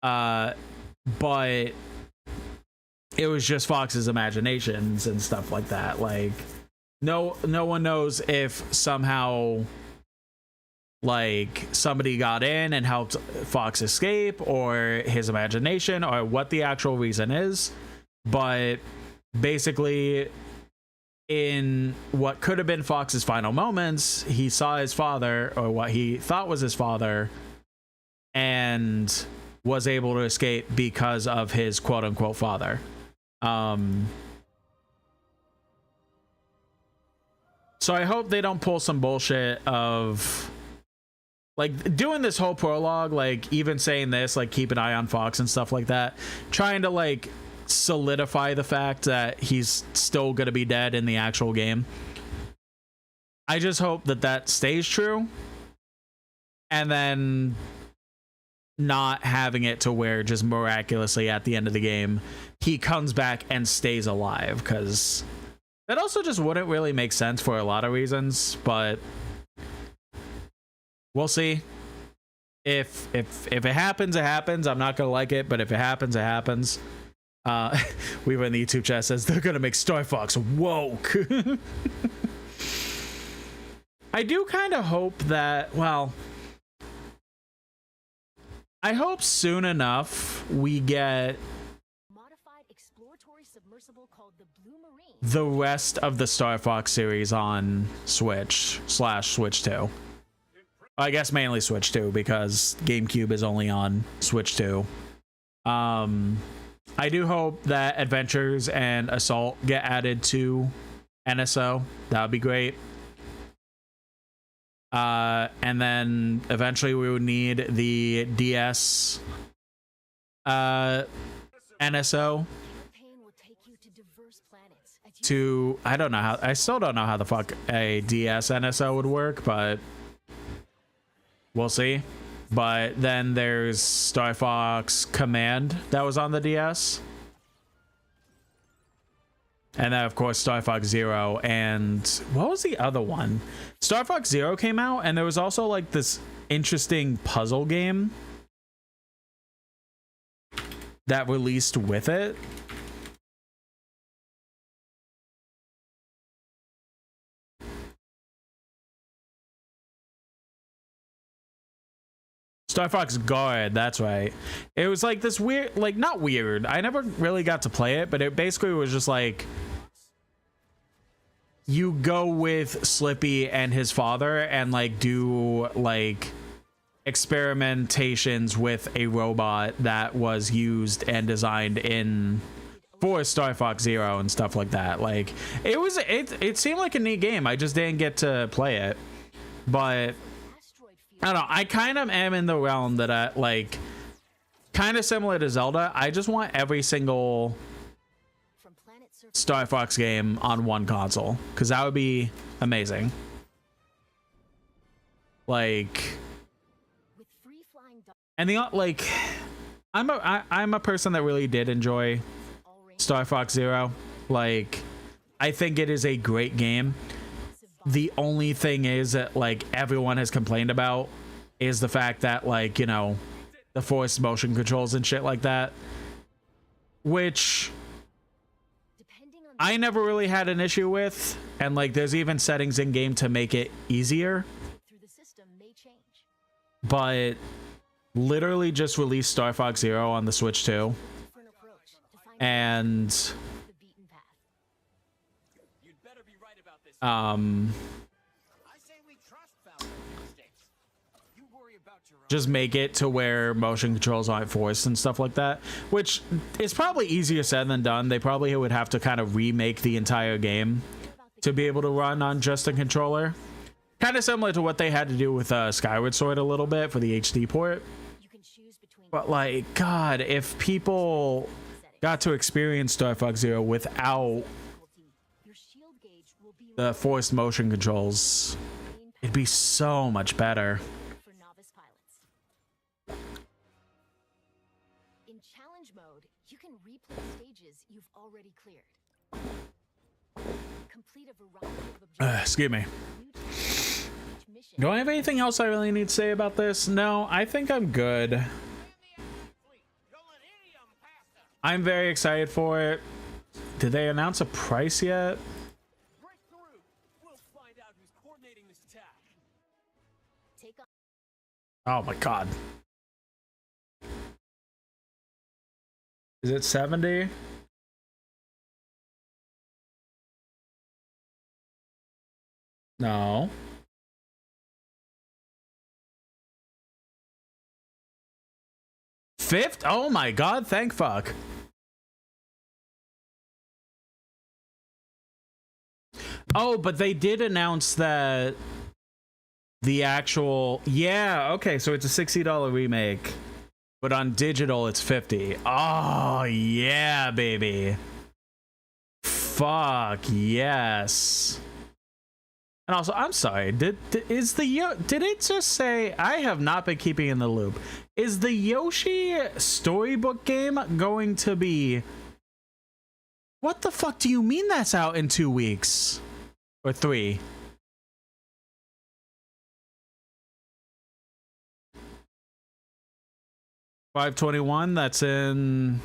but it was just Fox's imaginations and stuff like that. Like no one knows if somehow like somebody got in and helped Fox escape, or his imagination, or what the actual reason is. But basically, in what could have been Fox's final moments, he saw his father, or what he thought was his father, and was able to escape because of his quote-unquote father. So I hope they don't pull some bullshit of like doing this whole prologue, like even saying this, like keep an eye on Fox and stuff like that, trying to like solidify the fact that he's still gonna be dead in the actual game. I just hope that that stays true, and then not having it to where just miraculously at the end of the game he comes back and stays alive, because that also just wouldn't really make sense for a lot of reasons. But we'll see. If it happens, it happens. I'm not gonna like it, but if it happens, it happens. Weaver in the YouTube chat says they're gonna make Star Fox woke. I do kind of hope that, well, I hope soon enough we get the rest of the Star Fox series on Switch / Switch 2. I guess mainly Switch 2, because GameCube is only on Switch 2. I do hope that Adventures and Assault get added to NSO. That would be great. And then eventually we would need the DS NSO to, I don't know how, I still don't know how the fuck a DS NSO would work, but we'll see. But then there's Star Fox Command that was on the DS. And then, of course, Star Fox Zero. And what was the other one? Star Fox Zero came out, and there was also like this interesting puzzle game that released with it. Star Fox Guard, that's right. It was like this weird, like not weird, I never really got to play it, but it basically was just like you go with Slippy and his father and like do like experimentations with a robot that was used and designed in for Star Fox Zero and stuff like that. Like it seemed like a neat game. I just didn't get to play it, but I don't know. I kind of am in the realm that I like, kind of similar to Zelda. I just want every single Star Fox game on one console, because that would be amazing. Like, and the like, I'm a person that really did enjoy Star Fox Zero. Like, I think it is a great game. The only thing is that like everyone has complained about is the fact that like, you know, the forced motion controls and shit like that, which I never really had an issue with. And like there's even settings in game to make it easier, but literally just released Star Fox Zero on the Switch 2, and just make it to where motion controls aren't forced and stuff like that, which is probably easier said than done. They probably would have to kind of remake the entire game to be able to run on just a controller. Kind of similar to what they had to do with Skyward Sword a little bit for the HD port. But like, God, if people got to experience Star Fox Zero without the forced motion controls, it'd be so much better. In challenge mode, you can replay stages you've already cleared. Complete a variety of objectives. Excuse me. Do I have anything else I really need to say about this? No, I think I'm good. I'm very excited for it. Did they announce a price yet? Oh my God. Is it 70? No. Fifth? Oh my God, thank fuck. Oh, but they did announce that the actual, yeah, okay, so it's a $60 remake, but on digital it's 50. Oh yeah, baby. Fuck yes. And also, I'm sorry, did it just say, I have not been keeping in the loop, is the Yoshi storybook game going to be, what the fuck do you mean that's out in 2 weeks? Or 3? $521, that's in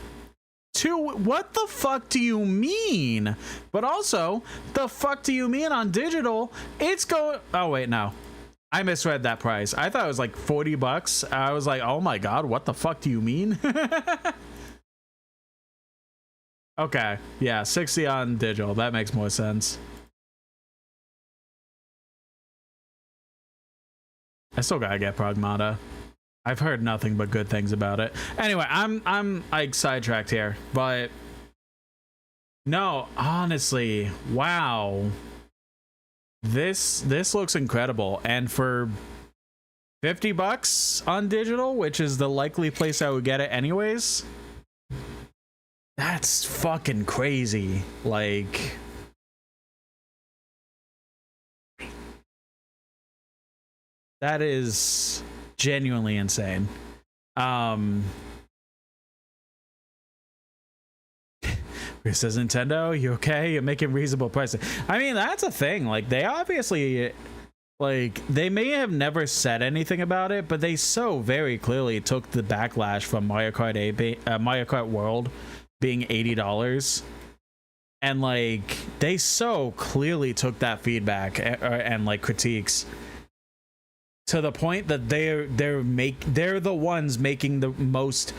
2. What the fuck do you mean? But also, the fuck do you mean on digital? It's going, oh wait, no. I misread that price. I thought it was like $40. I was like, oh my God, what the fuck do you mean? Okay, yeah, 60 on digital. That makes more sense. I still gotta get Pragmata. I've heard nothing but good things about it. Anyway, I'm like sidetracked here, but no, honestly, wow. This looks incredible, and for $50 on digital, which is the likely place I would get it anyways, that's fucking crazy. Like, that is genuinely insane. This says, Nintendo, you okay? You're making reasonable prices. I mean, that's a thing. Like, they obviously, like, they may have never said anything about it, but they so very clearly took the backlash from Mario Kart World being $80, and like, they so clearly took that feedback and like critiques to the point that they're the ones making the most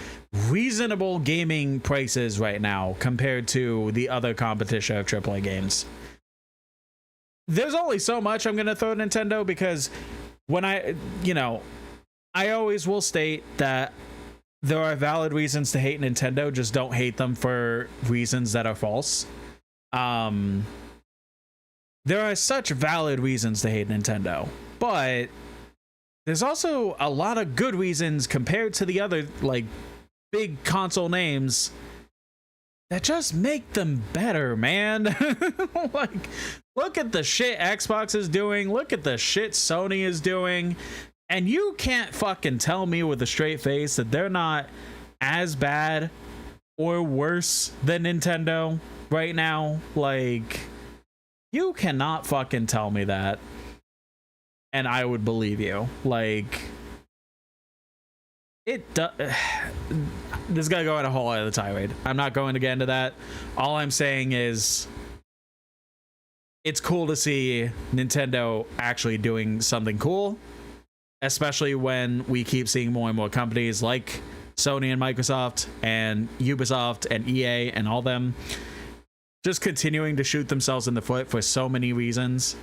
reasonable gaming prices right now compared to the other competition of AAA games. There's only so much I'm gonna throw at Nintendo, because when I always will state that there are valid reasons to hate Nintendo, just don't hate them for reasons that are false. There are such valid reasons to hate Nintendo, but there's also a lot of good reasons compared to the other like big console names that just make them better, man. Like, look at the shit Xbox is doing, look at the shit Sony is doing, and you can't fucking tell me with a straight face that they're not as bad or worse than Nintendo right now. Like, you cannot fucking tell me that, and I would believe you. Like, this is gonna go on a whole other tirade. I'm not going to get into that. All I'm saying is, it's cool to see Nintendo actually doing something cool, especially when we keep seeing more and more companies like Sony and Microsoft and Ubisoft and EA and all them just continuing to shoot themselves in the foot for so many reasons,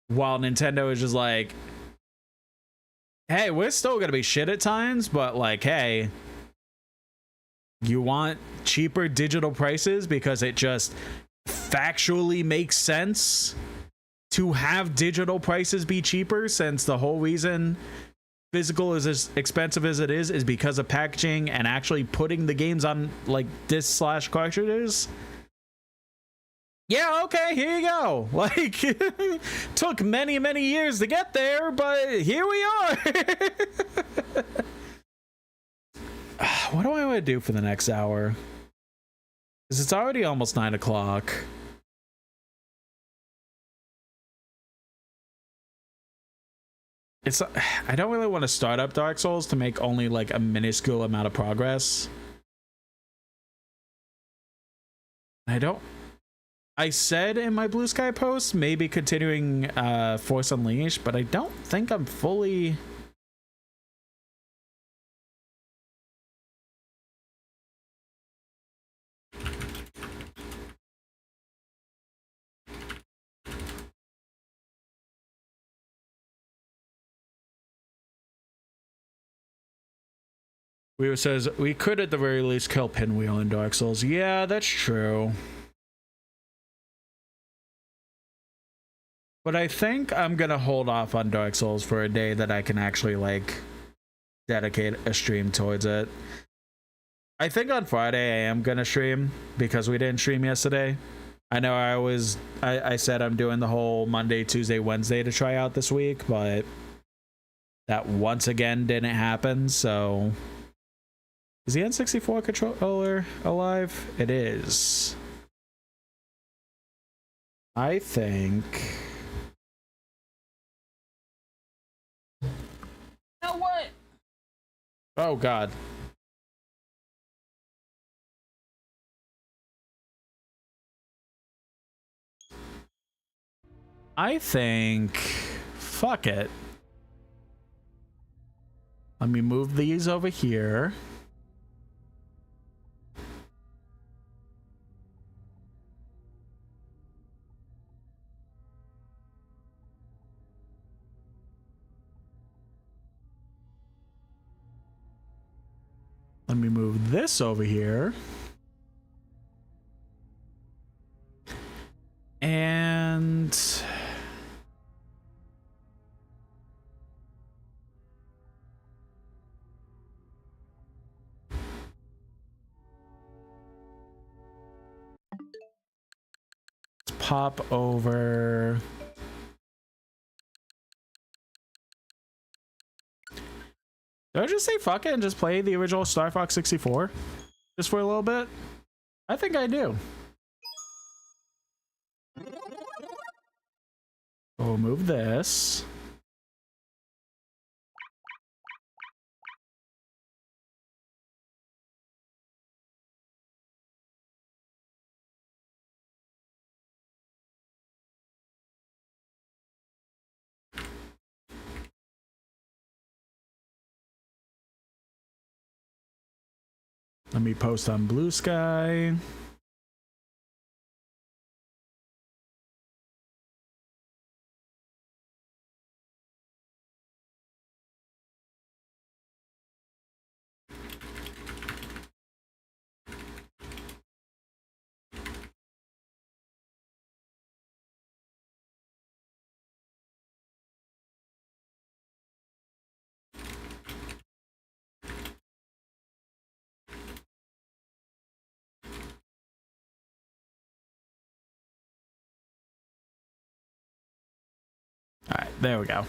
while Nintendo is just like, hey, we're still gonna be shit at times, but like, hey, you want cheaper digital prices because it just factually makes sense? to have digital prices be cheaper, since the whole reason physical is as expensive as it is because of packaging and actually putting the games on like disc/cartridges. Yeah, okay, here you go. Like, took many, many years to get there, but here we are. What do I want to do for the next hour? Because it's already almost 9 o'clock. I don't really want to start up Dark Souls to make only like a minuscule amount of progress. I said in my Blue Sky post maybe continuing Force Unleashed, but I don't think I'm fully... Weaver says, we could at the very least kill Pinwheel in Dark Souls. Yeah, that's true. But I think I'm gonna hold off on Dark Souls for a day that I can actually, like, dedicate a stream towards it. I think on Friday I am gonna stream, because we didn't stream yesterday. I know I said I'm doing the whole Monday, Tuesday, Wednesday to try out this week, but that once again didn't happen, so... Is the N64 controller alive? It is. I think... Now what? Oh god. I think... Fuck it. Let me move these over here. Let me move this over here. And... let's pop over... Did I just say fuck it and just play the original Star Fox 64? Just for a little bit? I think I do. We'll move this. Let me post on Blue Sky. All right, there we go.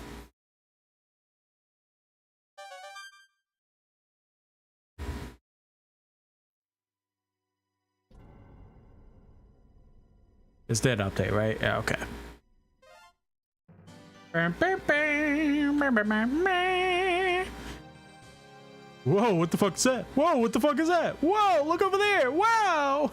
This did update, right? Yeah, okay. Whoa, what the fuck is that? Whoa, what the fuck is that? Whoa, look over there. Wow.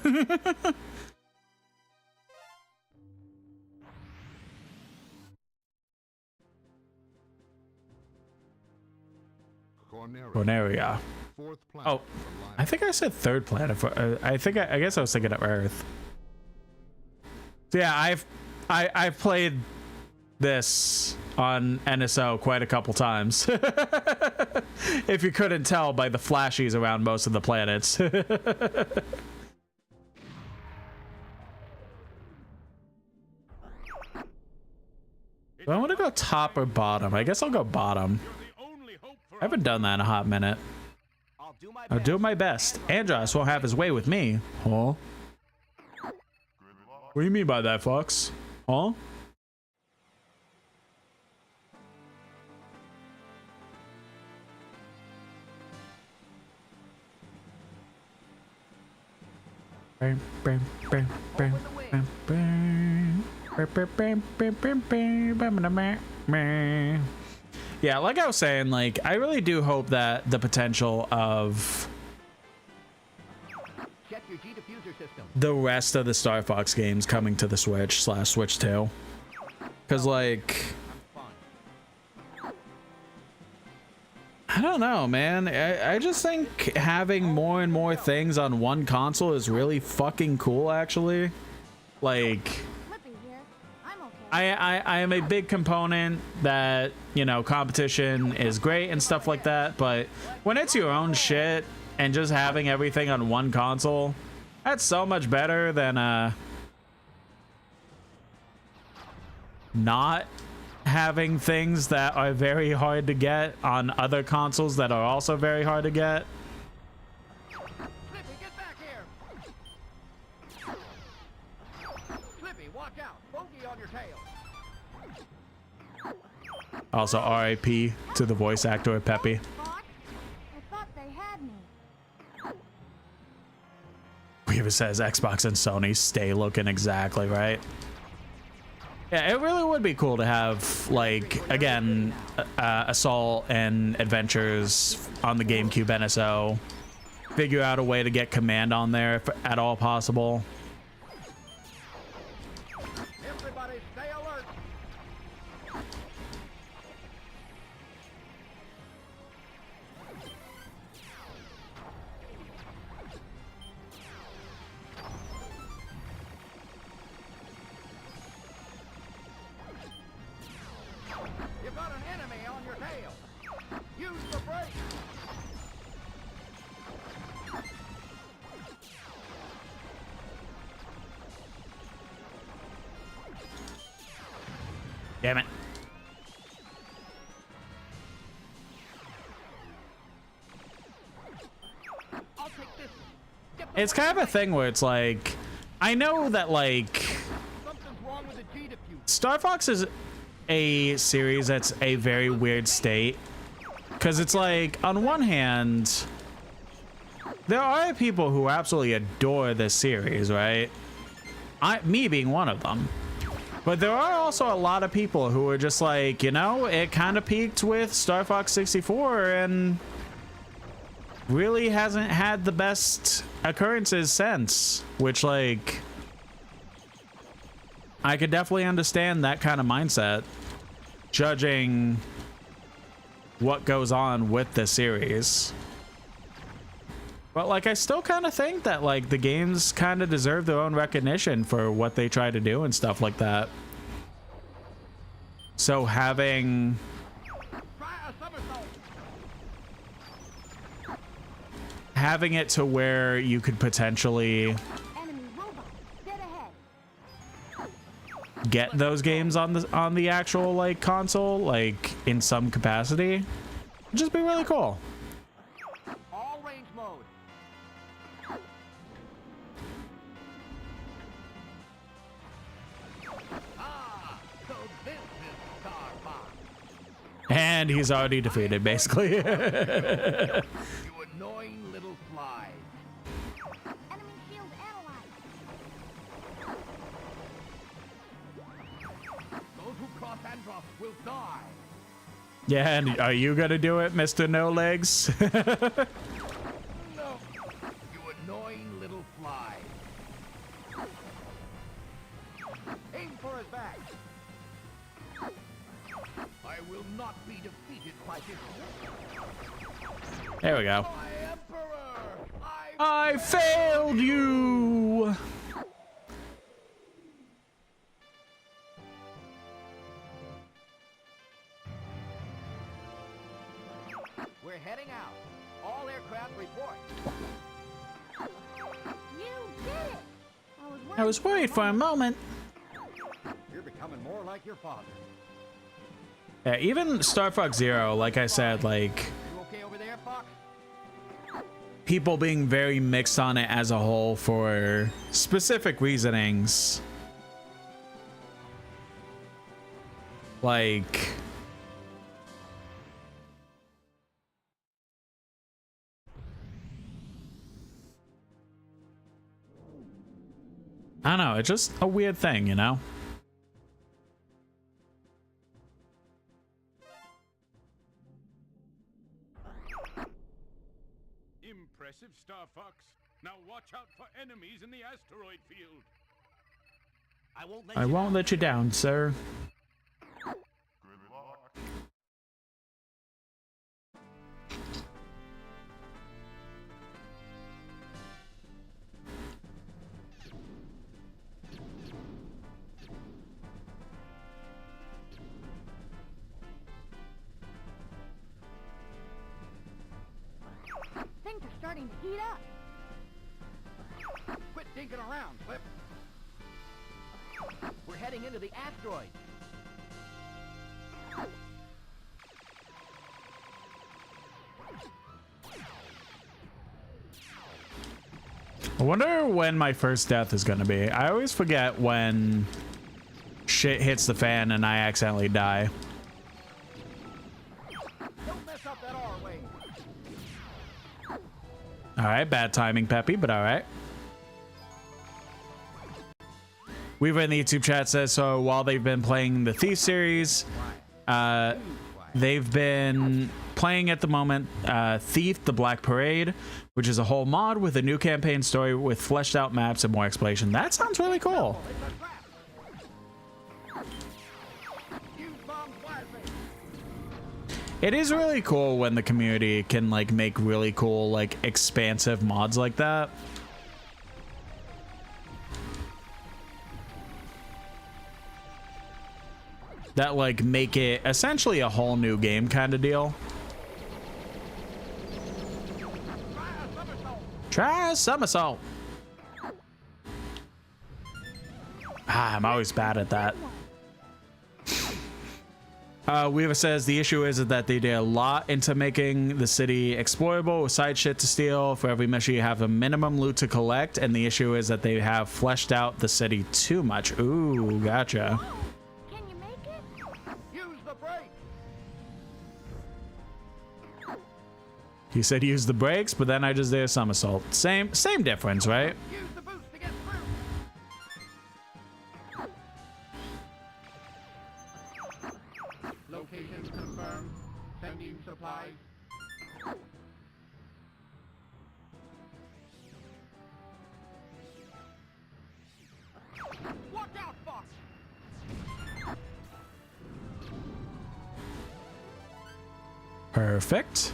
Corneria. Oh, I think I said third planet. I guess I was thinking of Earth. So yeah, I've played this on NSO quite a couple times. If you couldn't tell by the flashies around most of the planets. Do I want to go top or bottom? I guess I'll go bottom. I haven't done that in a hot minute. I'll do my best. Andros won't have his way with me. Huh? What do you mean by that, Fox? Huh? Yeah, like I was saying, like, I really do hope that the potential of the rest of the Star Fox games coming to the Switch / Switch 2, because, like, I don't know, man. I just think having more and more things on one console is really fucking cool, actually. Like, I am a big component that, you know, competition is great and stuff like that, but when it's your own shit and just having everything on one console, that's so much better than not having things that are very hard to get on other consoles that are also very hard to get. Slippy, get back here! Slippy, watch out! Bogey on your tail! Also, RIP to the voice actor Peppy. I thought they had me. Weaver says Xbox and Sony stay looking exactly right. Yeah, it really would be cool to have, like, again, Assault and Adventures on the GameCube NSO. Figure out a way to get Command on there if at all possible. Everybody stay alert! You've got an enemy on your tail! Use the brake! Damn it. I'll take this one. Get It's kind of a thing where it's like, I know that, like, something's wrong with the G diffuser. Star Fox is a series that's a very weird state, because it's like, on one hand, there are people who absolutely adore this series, right? Me being one of them. But there are also a lot of people who are just like, you know, it kind of peaked with Star Fox 64 and really hasn't had the best occurrences since, which, like, I could definitely understand that kind of mindset, judging what goes on with the series. But, like, I still kind of think that, like, the games kind of deserve their own recognition for what they try to do and stuff like that. So having it to where you could potentially get those games on the actual, like, console, like, in some capacity, would just be really cool. All range mode. So this is Star Fox. And he's already defeated, basically. You annoying little fly. Enemy shield analyzed. Those who cross Andros will die. Yeah, and are you gonna do it, Mr. No Legs? No. You annoying little fly. Aim for his back. I will not be defeated by this. There we go. My Emperor! I failed you! We're heading out. All aircraft report. You did it! I was worried for a moment. You're becoming more like your father. Yeah, even Star Fox Zero, like I said, like You okay over there, Fox? people being very mixed on it as a whole for specific reasonings. Like, I don't know, it's just a weird thing, you know? Impressive, Star Fox. Now watch out for enemies in the asteroid field. I won't let you down, sir. Things are starting to heat up. Quit dinking around, Clip. We're heading into the asteroid. I wonder when my first death is gonna be. I always forget when shit hits the fan and I accidentally die. Don't mess up that R-way. Alright, bad timing, Peppy, but alright. Weaver in the YouTube chat says, so while they've been playing the Thief series, they've been playing at the moment Thief, the Black Parade, which is a whole mod with a new campaign story with fleshed out maps and more exploration. That sounds really cool. It is really cool when the community can like make really cool, like expansive mods like that. That like make it essentially a whole new game kind of deal. Try a somersault. Ah, I'm always bad at that. Weaver says the issue is that they did a lot into making the city exploitable with side shit to steal. For every mission you have a minimum loot to collect, and the issue is that they have fleshed out the city too much. Ooh, gotcha. Can you make it? Use the brake. He said use the brakes, but then I just did a somersault. Same difference, right? Use the boost to get through. Location confirmed. Sending supplies. Watch out, Fox! Perfect.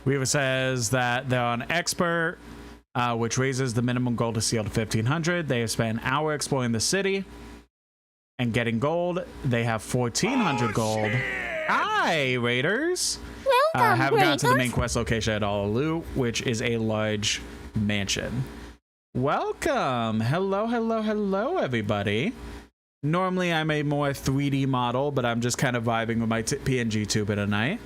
Weaver says that they're on expert, which raises the minimum gold to seal to 1,500. They have spent an hour exploring the city and getting gold. They have 1,400 gold. Hi, Raiders. Welcome, Haven't gotten to the main Raiders. quest location at Alalu, which is a large mansion. Welcome. Hello, hello, hello, everybody. Normally, I'm a more 3D model, but I'm just kind of vibing with my PNG tuber tonight.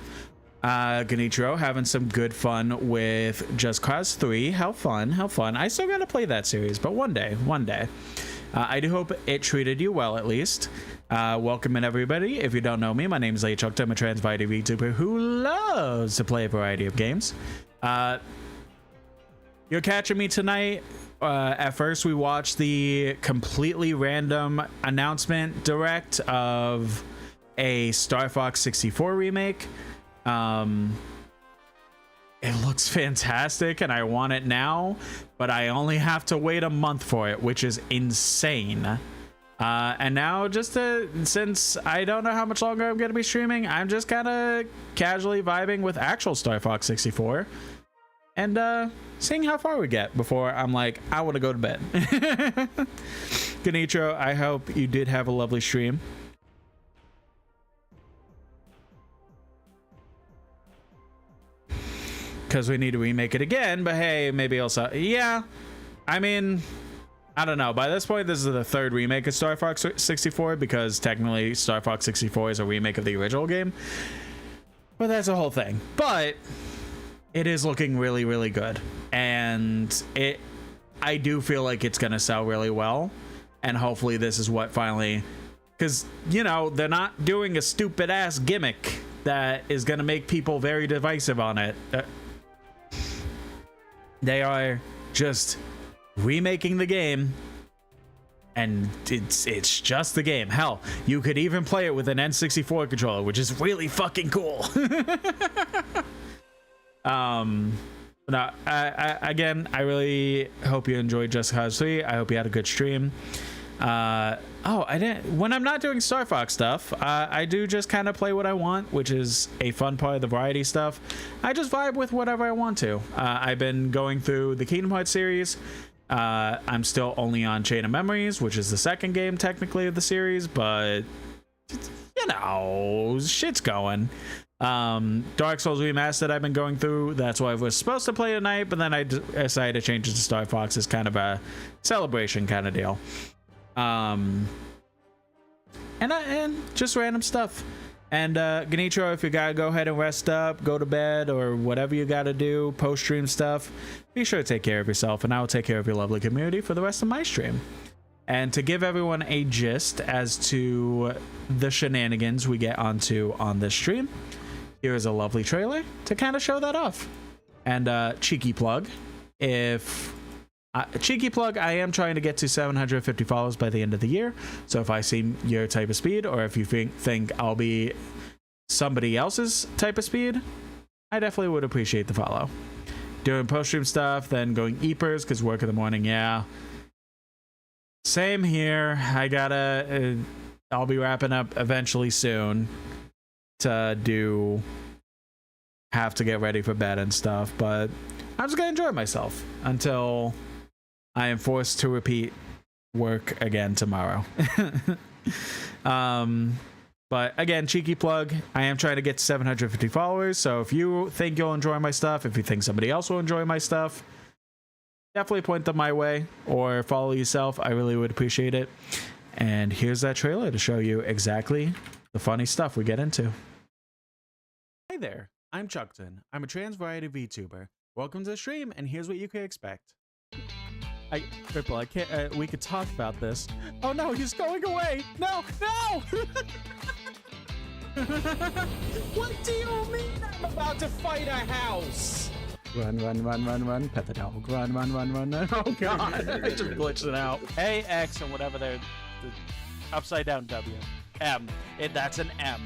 Genichiro having some good fun with Just Cause 3. How fun, how fun. I still gotta play that series, but one day. I do hope it treated you well, at least. Welcome in, everybody. If you don't know me, my name is Leichuk. I'm a trans variety VTuber who loves to play a variety of games. You're catching me tonight. At first, we watched the completely random announcement direct of a Star Fox 64 remake. It looks fantastic and I want it now, but I only have to wait a month for it, which is insane. And now since I don't know how much longer I'm going to be streaming, I'm just kind of casually vibing with actual Star Fox 64 and seeing how far we get before I'm like, I want to go to bed. Genichiro, I hope you did have a lovely stream. Because we need to remake it again, but hey, maybe also, yeah, I mean, I don't know. By this point, this is the third remake of Star Fox 64 because technically Star Fox 64 is a remake of the original game. But that's a whole thing. But it is looking really, really good. And I do feel like it's going to sell really well. And hopefully this is what finally... Because, you know, they're not doing a stupid-ass gimmick that is going to make people very divisive on it. They are just remaking the game, and it's just the game. Hell, you could even play it with an N64 controller, which is really fucking cool. No, again, I really hope you enjoyed Just Cause 3. I hope you had a good stream. When I'm not doing Star Fox stuff, I do just kind of play what I want, which is a fun part of the variety stuff. I just vibe with whatever I want to. I've been going through the Kingdom Hearts series. I'm still only on Chain of Memories, which is the second game technically of the series, but you know, shit's going. Dark Souls Remastered I've been going through. That's what I was supposed to play tonight, but then I decided to change it to Star Fox as kind of a celebration kind of deal. And just random stuff. And Genichiro, if you gotta go ahead and rest up, go to bed, or whatever you gotta do, post-stream stuff, be sure to take care of yourself, and I will take care of your lovely community for the rest of my stream. And to give everyone a gist as to the shenanigans we get onto on this stream, here is a lovely trailer to kind of show that off. And cheeky plug, I am trying to get to 750 followers by the end of the year. So if I see your type of speed, or if you think I'll be somebody else's type of speed, I definitely would appreciate the follow. Doing post-stream stuff, then going eepers, because work in the morning, yeah. Same here. I'll be wrapping up eventually soon to have to get ready for bed and stuff, but I'm just gonna enjoy myself until I am forced to repeat work again tomorrow. But again, cheeky plug, I am trying to get to 750 followers, so if you think you'll enjoy my stuff, if you think somebody else will enjoy my stuff, definitely point them my way or follow yourself. I really would appreciate it. And here's that trailer to show you exactly the funny stuff we get into. Hi there, I'm Chuckton. I'm a trans variety VTuber. Welcome to the stream, and here's what you can expect. Triple, I can't, we could talk about this. Oh no, he's going away! No, no! What do you mean I'm about to fight a house? Run, run, run, run, run, pet the dog. Run, run, run, run, run. Oh god, I just glitched it out. A, X, and whatever they're, the upside down W. M. That's an M.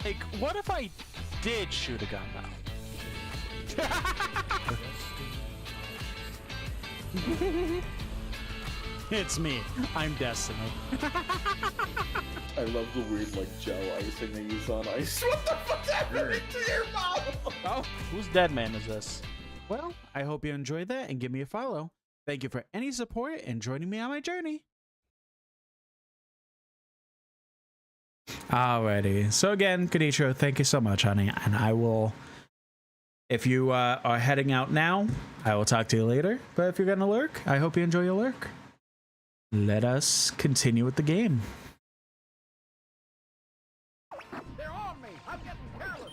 Like, what if I did shoot a gun now? It's me. I'm Destiny. I love the weird, like, gel icing they use on ice. What the fuck's happening to your mouth? Oh, whose dead man is this? Well, I hope you enjoyed that and give me a follow. Thank you for any support and joining me on my journey. Alrighty. So again, Genichiro, thank you so much, honey. And I will... If you are heading out now, I will talk to you later. But if you're going to lurk, I hope you enjoy your lurk. Let us continue with the game. They're on me. I'm getting careless.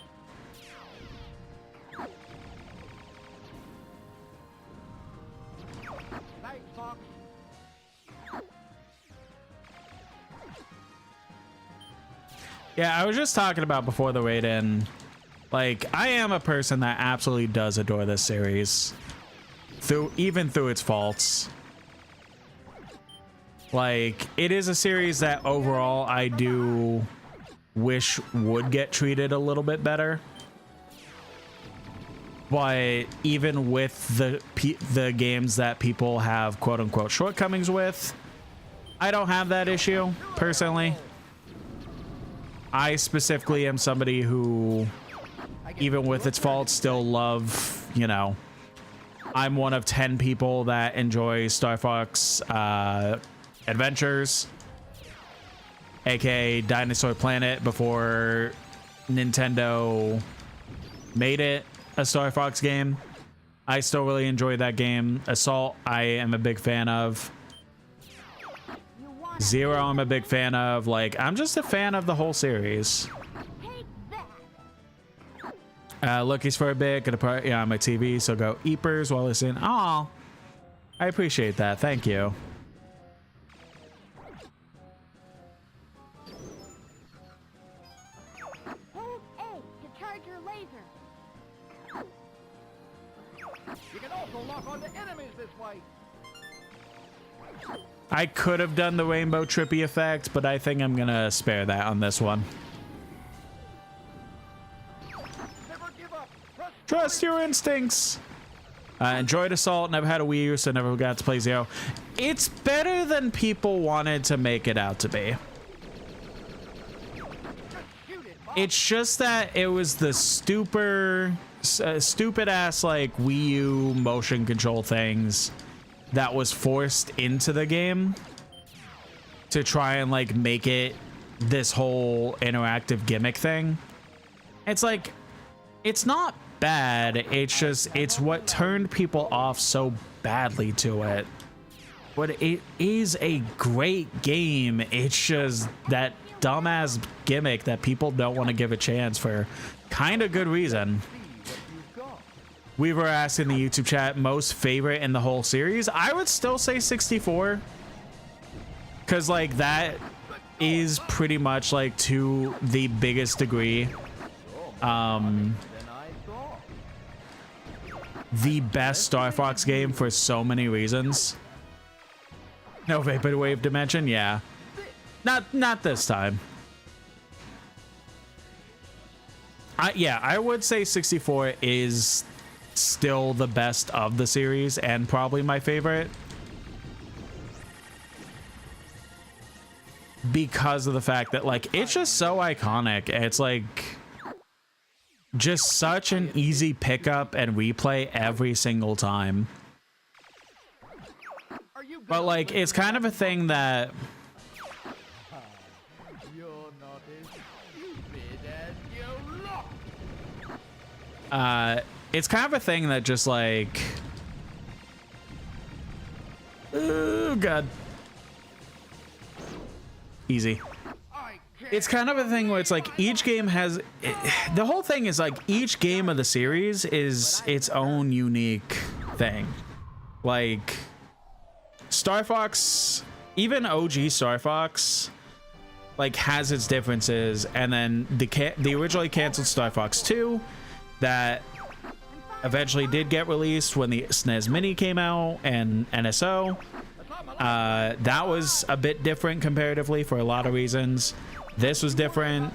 Night, Fox. Yeah, I was just talking about before the raid in. Like, I am a person that absolutely does adore this series, even through its faults. Like, it is a series that overall I do wish would get treated a little bit better. But even with the games that people have quote-unquote shortcomings with, I don't have that issue, personally. I specifically am somebody who... even with its faults, still love, you know, I'm one of 10 people that enjoy Star Fox Adventures, aka Dinosaur Planet, before Nintendo made it. a Star Fox game. I still really enjoy that game. Assault, I am a big fan of. Zero, I'm a big fan of. Like, I'm just a fan of the whole series. Lookie's for a bit. Gonna put on my TV, so go eepers while listening. Aw, I appreciate that. Thank you. Hold A to charge your laser. You can also lock onto enemies this way. I could have done the rainbow trippy effect, but I think I'm gonna spare that on this one. Trust your instincts. Enjoyed Assault. Never had a Wii U, so never got to play Zero. It's better than people wanted to make it out to be. It's just that it was the stupid ass like Wii U motion control things that was forced into the game to try and like make it this whole interactive gimmick thing. It's like, it's not bad, it's just, it's what turned people off so badly to it. But it is a great game. It's just that dumbass gimmick that people don't want to give a chance for kind of good reason. We were asked in the YouTube chat most favorite in the whole series. I would still say 64, because like that is pretty much like to the biggest degree the best Star Fox game for so many reasons. No Vaporwave Dimension, yeah. Not this time. I would say 64 is still the best of the series and probably my favorite. Because of the fact that like it's just so iconic. It's like just such an easy pickup and replay every single time. But like it's kind of a thing that it's kind of a thing that just like, oh god, easy. It's kind of a thing where it's like each game has, the whole thing is like each game of the series is its own unique thing. Like Star Fox, even OG Star Fox, like has its differences, and then the originally canceled Star Fox 2 that eventually did get released when the SNES Mini came out and NSO. That was a bit different comparatively for a lot of reasons. This was different.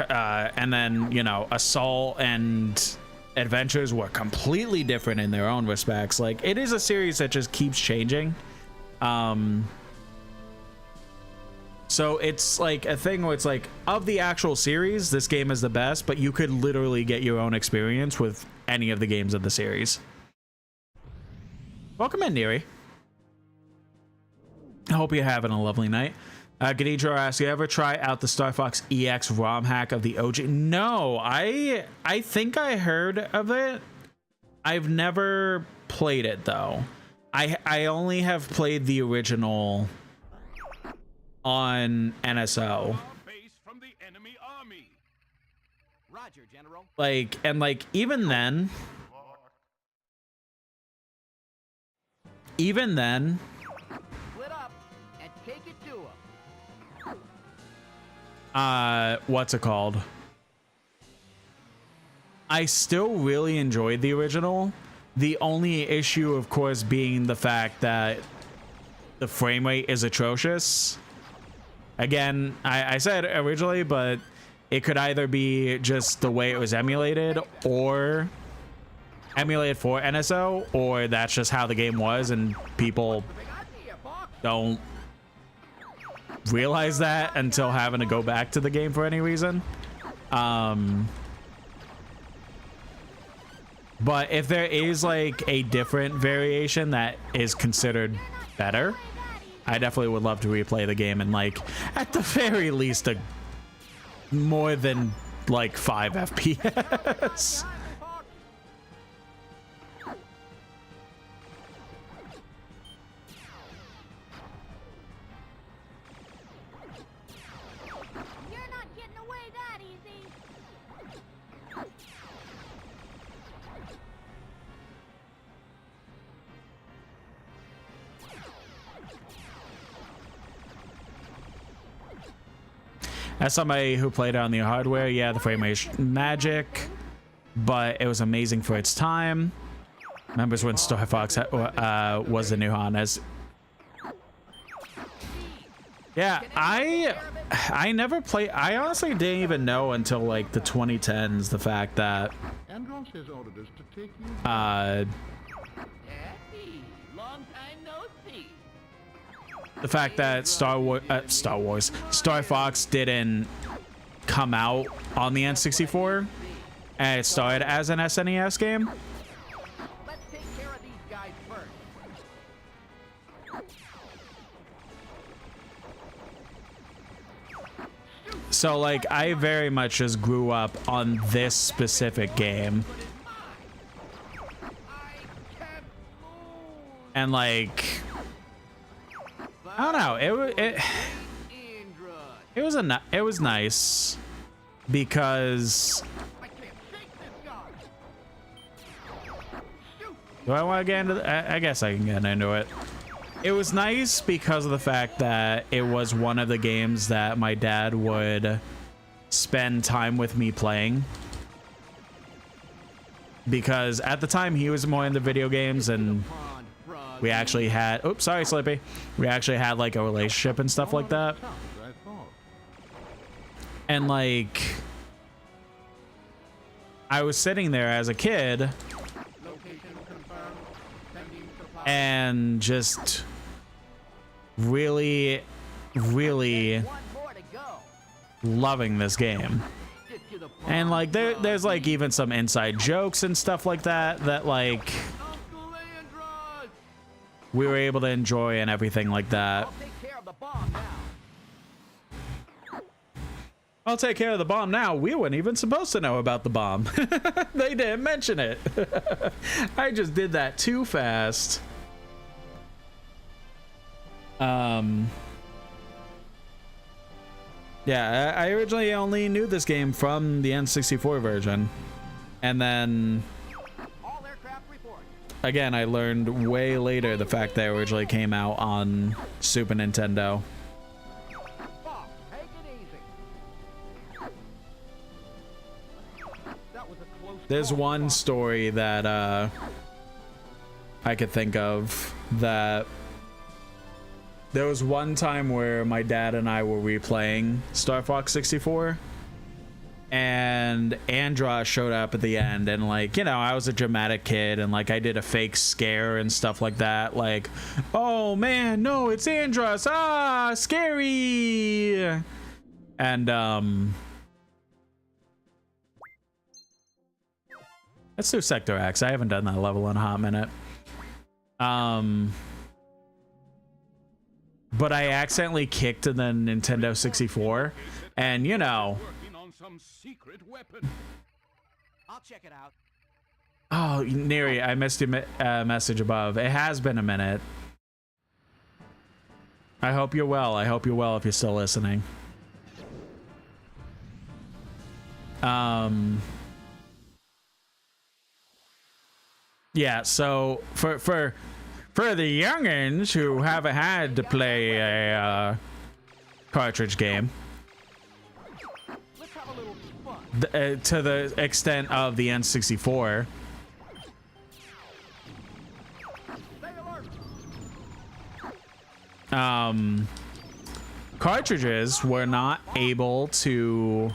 And then, you know, Assault and Adventures were completely different in their own respects. Like, it is a series that just keeps changing. So it's like a thing where it's like, of the actual series, this game is the best, but you could literally get your own experience with any of the games of the series. Welcome in, Neri. I hope you're having a lovely night. Gadidro asks, you ever try out the Star Fox EX ROM hack of the OG? No, I think I heard of it. I've never played it though. I only have played the original on NSO. Roger, General. Like, and like even then Split up and take it to him. what's it called? I still really enjoyed the original. The only issue, of course, being the fact that the frame rate is atrocious. Again, I said originally, but it could either be just the way it was emulated or emulated for NSO, or that's just how the game was and people don't realize that until having to go back to the game for any reason. But if there is like a different variation that is considered better, I definitely would love to replay the game and like at the very least a more than like 5 FPS. As somebody who played it on the hardware, yeah, the frame rate magic, but it was amazing for its time. Remembers when Star Fox was the new Honest. Yeah, I never played. I honestly didn't even know until like the 2010s the fact that Andros has ordered us to take you. The fact that Star Fox didn't come out on the N64 and it started as an SNES game. Let's take care of these guys first. So like I very much just grew up on this specific game. And like I don't know, it was nice because do I want to get into I guess I can get into it. It was nice because of the fact that it was one of the games that my dad would spend time with me playing. Because at the time he was more into video games and we actually had, oops, sorry, Slippy. We actually had like a relationship and stuff like that. And like, I was sitting there as a kid and just really loving this game. And like there's like even some inside jokes and stuff like that like we were able to enjoy and everything like that. I'll take care of the bomb now. We weren't even supposed to know about the bomb. They didn't mention it. I just did that too fast. Yeah, I originally only knew this game from the N64 version. And then again, I learned way later the fact that it originally came out on Super Nintendo. There's one story that I could think of that there was one time where my dad and I were replaying Star Fox 64 and Andros showed up at the end and like, you know, I was a dramatic kid and like I did a fake scare and stuff like that, like, oh man, no, it's Andros, ah, scary. And let's do Sector X. I haven't done that level in a hot minute. But I accidentally kicked the Nintendo 64 and you know, some secret weapon. I'll check it out. oh, Neri, I missed your message above. It has been a minute. I hope you're well. I hope you're well if you're still listening. Yeah, so for the youngins who haven't had to play a cartridge game, to the extent of the N64, cartridges were not able to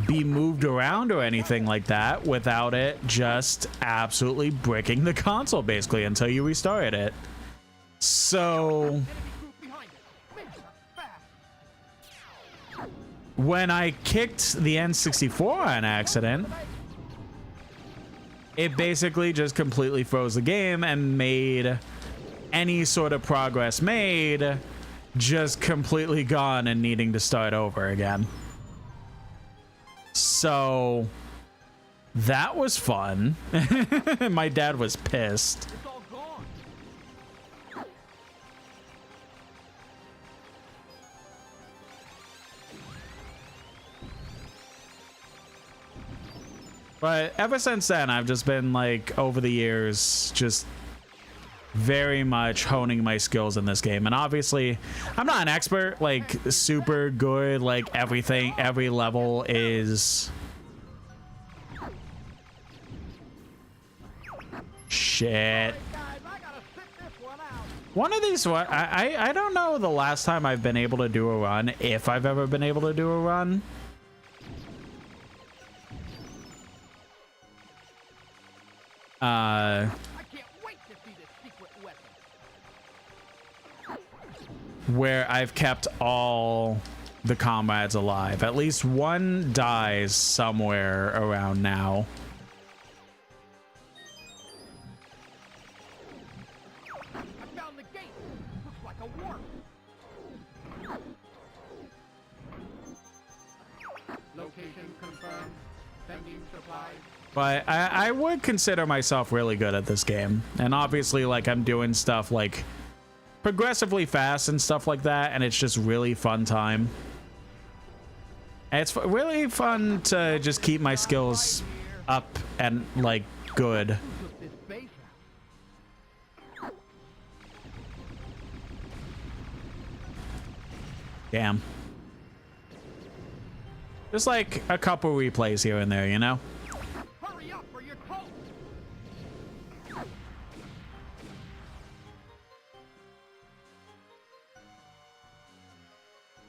be moved around or anything like that without it just absolutely bricking the console basically until you restarted it. So when I kicked the N64 on accident, it basically just completely froze the game and made any sort of progress made just completely gone and needing to start over again. So that was fun. My dad was pissed. But ever since then, I've just been like, over the years, just very much honing my skills in this game. And obviously, I'm not an expert, like super good, like everything, every level is... Shit. One of these, I don't know the last time I've been able to do a run, if I've ever been able to do a run. Where I've kept all the comrades alive. At least one dies somewhere around now. But I would consider myself really good at this game. And obviously, like, I'm doing stuff like progressively fast and stuff like that, and it's just really fun time. And it's really fun to just keep my skills up and like good. Damn. Just like a couple replays here and there, you know?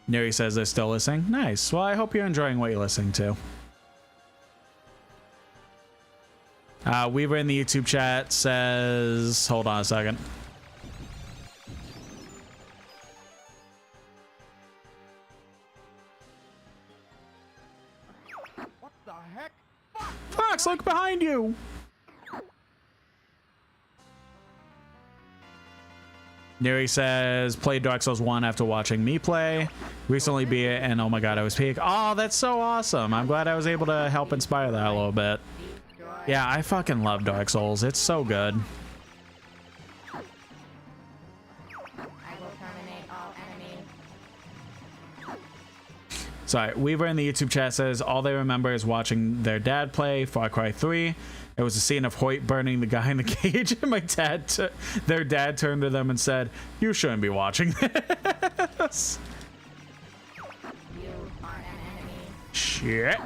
Neri says they're still listening. Nice. Well, I hope you're enjoying what you're listening to. Weaver in the YouTube chat says, hold on a second. What the heck? Fox, look behind you. Neri says, played Dark Souls 1 after watching me play. Recently beat it, and oh my god, I was peak. Oh, that's so awesome. I'm glad I was able to help inspire that a little bit. Yeah, I fucking love Dark Souls. It's so good. Sorry, Weaver in the YouTube chat says, all they remember is watching their dad play Far Cry 3. It was a scene of Hoyt burning the guy in the cage, and their dad turned to them and said, "You shouldn't be watching this." You are an enemy. Shit.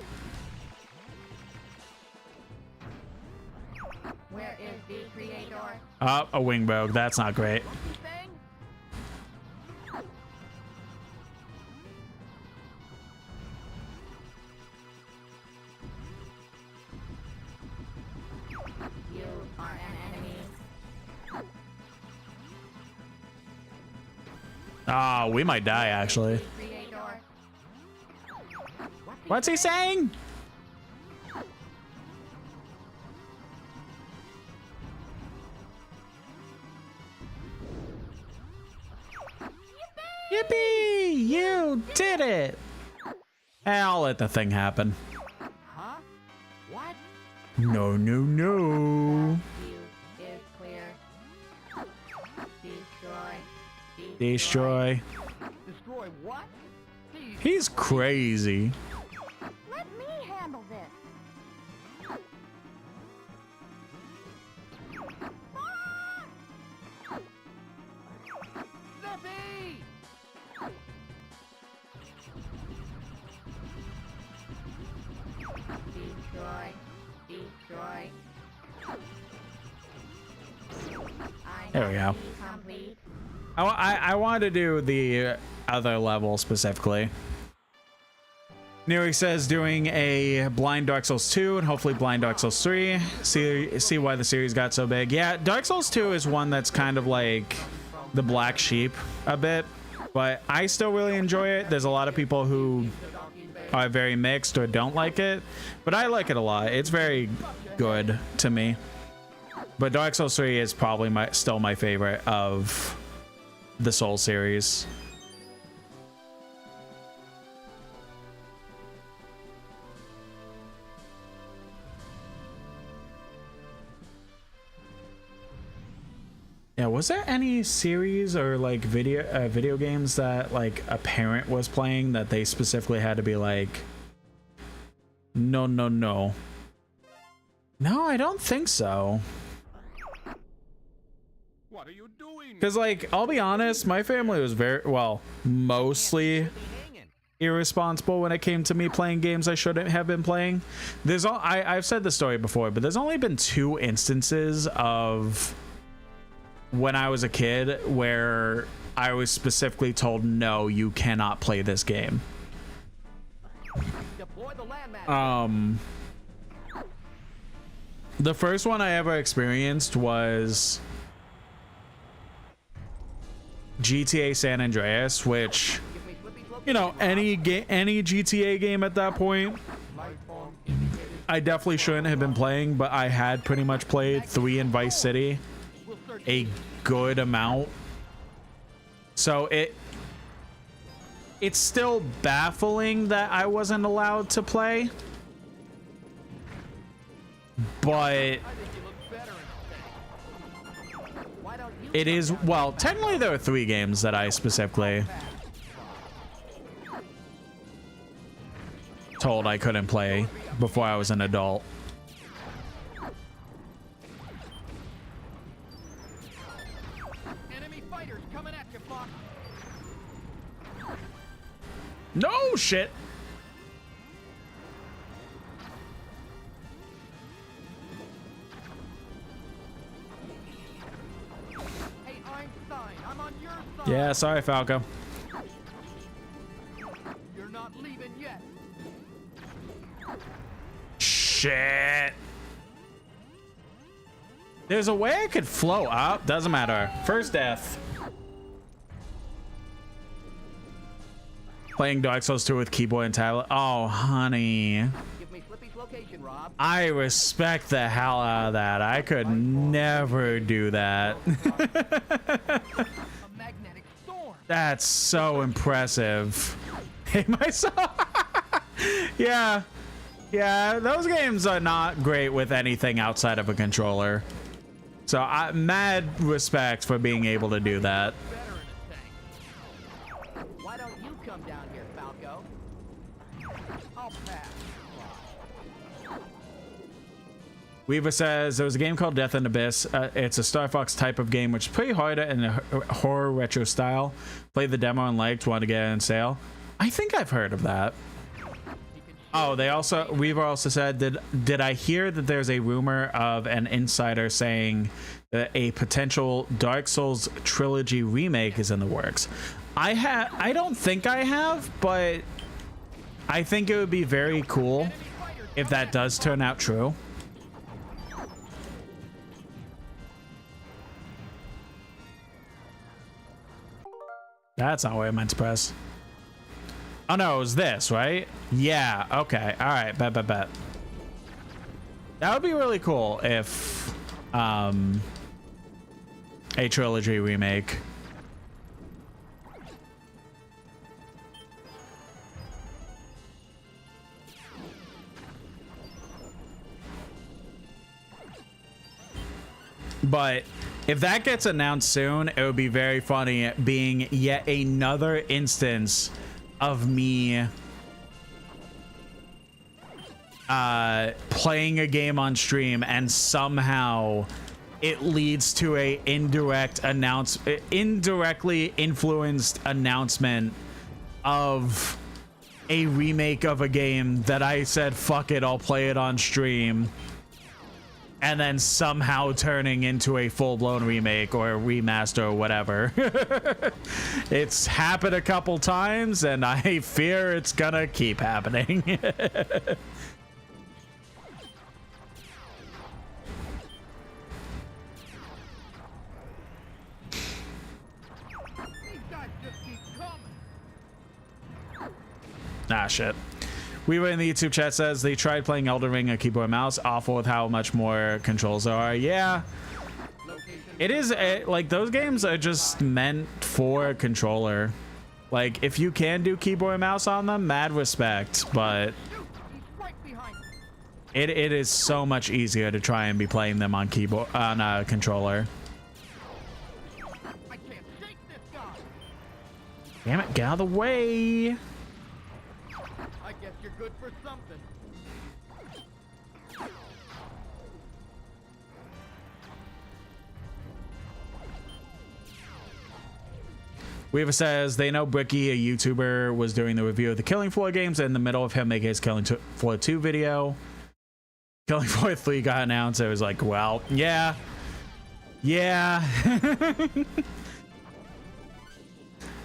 Where is the creator? Oh, a wingbow. That's not great. Oh, we might die, actually. What's he saying? Yippee! You did it! I'll let the thing happen. Huh? What? No, no, no. Is clear. Destroy. Destroy what? He's crazy. Let me handle this. Zippy! Destroy. There we go. I wanted to do the other level specifically. Neri says doing a blind Dark Souls 2 and hopefully blind Dark Souls 3. See why the series got so big. Yeah, Dark Souls 2 is one that's kind of like the black sheep a bit, but I still really enjoy it. There's a lot of people who are very mixed or don't like it, but I like it a lot. It's very good to me. But Dark Souls 3 is probably still my favorite of the Soul series. Yeah, was there any series or like video games that like a parent was playing that they specifically had to be like, no, No, I don't think so. What are you doing? Because, like, I'll be honest, my family was very, well, mostly irresponsible when it came to me playing games I shouldn't have been playing. I've said this story before, but there's only been 2 instances of when I was a kid where I was specifically told, no, you cannot play this game. The first one I ever experienced was GTA San Andreas, which, you know, any GTA game at that point, I definitely shouldn't have been playing, but I had pretty much played 3 in Vice City a good amount. So it's still baffling that I wasn't allowed to play, but it is, well, technically there are 3 games that I specifically told I couldn't play before I was an adult. Enemy fighters coming at you, Fox. No shit. Hey, Einstein, I'm on your side. Yeah, sorry, Falco. You're not leaving yet. Shit. There's a way I could float up. Doesn't matter. First death. Playing Dark Souls 2 with keyboard and tablet. Oh, honey. Give me Flippy's location, Rob. I respect the hell out of that. I could never do that. A magnetic storm. That's so impressive. Hey, myself. Yeah. Yeah, those games are not great with anything outside of a controller. So mad respect for being able to do that. Why don't you come down here, Falco? I'll pass. Weaver says there was a game called Death and Abyss. It's a Star Fox type of game, which is pretty hard in a horror retro style. Played the demo and liked, wanted to get it on sale. I think I've heard of that. Oh, Weaver also said, did I hear that there's a rumor of an insider saying that a potential Dark Souls trilogy remake is in the works? I don't think I have, but I think it would be very cool if that does turn out true. That's not what I meant to press. Oh no, it was this, right? Yeah, okay. All right, bet. That would be really cool if a trilogy remake. But if that gets announced soon, it would be very funny being yet another instance of me playing a game on stream and somehow it leads to a indirectly influenced announcement of a remake of a game that I said, fuck it, I'll play it on stream, and then somehow turning into a full-blown remake or a remaster or whatever. It's happened a couple times, and I fear it's gonna keep happening. These guys just keep coming. Ah, shit. We were in the YouTube chat says they tried playing Elden Ring on keyboard and mouse. Awful with how much more controls there are. Yeah. It is, like, those games are just meant for a controller. Like, if you can do keyboard and mouse on them, mad respect, but it is so much easier to try and be playing them on keyboard, on a controller. Damn it, get out of the way. I guess you're good for something. Weaver says they know Bricky, a YouTuber, was doing the review of the Killing Floor games in the middle of him making his Killing Floor 2 video. Killing Floor 3 got announced. It was like, well, yeah.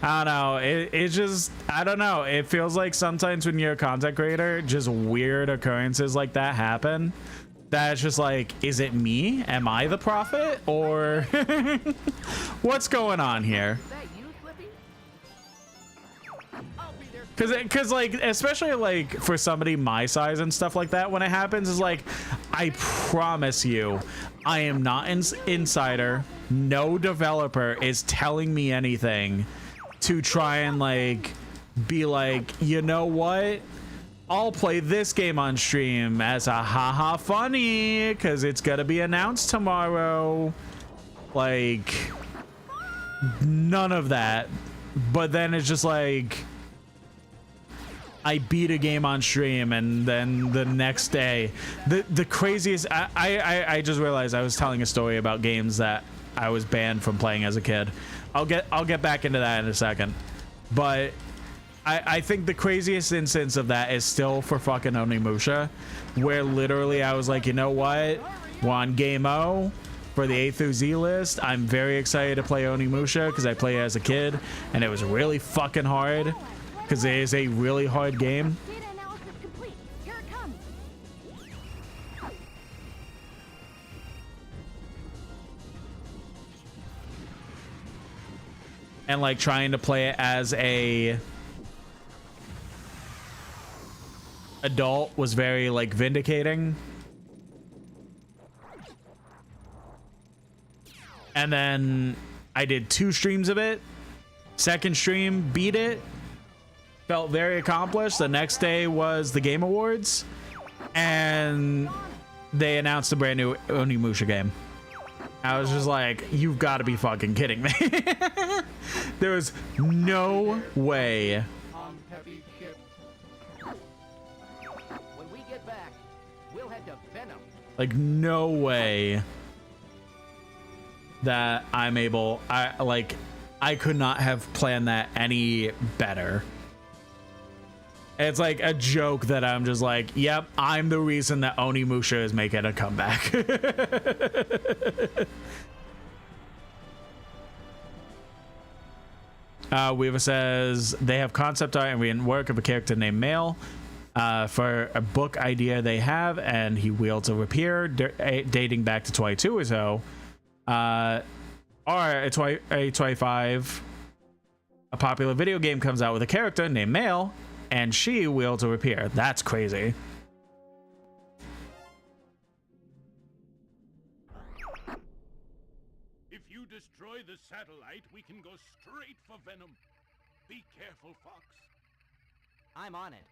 I don't know. It just, I don't know. It feels like sometimes when you're a content creator, just weird occurrences like that happen. That's just like, is it me? Am I the prophet? Or what's going on here? Cause like, especially like for somebody my size and stuff like that, when it happens, is like, I promise you, I am not an insider. No developer is telling me anything to try and like be like, you know what, I'll play this game on stream as a haha funny because it's gonna be announced tomorrow. Like, none of that. But then it's just like, I beat a game on stream, and then the next day, the craziest, I just realized I was telling a story about games that I was banned from playing as a kid. I'll get back into that in a second, but I think the craziest instance of that is still for fucking Onimusha, where literally I was like, you know what, we're on Game O for the A through Z list. I'm very excited to play Onimusha because I played as a kid and it was really fucking hard because it is a really hard game. And like trying to play it as a adult was very like vindicating. And then I did 2 streams of it. Second stream, beat it. Felt very accomplished. The next day was the Game Awards, and they announced a brand new Onimusha game. I was just like, you've got to be fucking kidding me. There was no way. When we get back, we'll head to Venom. Like, no way that I'm able, I could not have planned that any better. It's like a joke that I'm just like, yep, I'm the reason that Onimusha is making a comeback. Weaver says they have concept art and written work of a character named Mail for a book idea they have, and he wields a rapier dating back to 22 or so. Or a 25, a popular video game comes out with a character named Mail, and she wields a rapier. That's crazy. If you destroy the satellite, we can go straight for Venom. Be careful, Fox. I'm on it.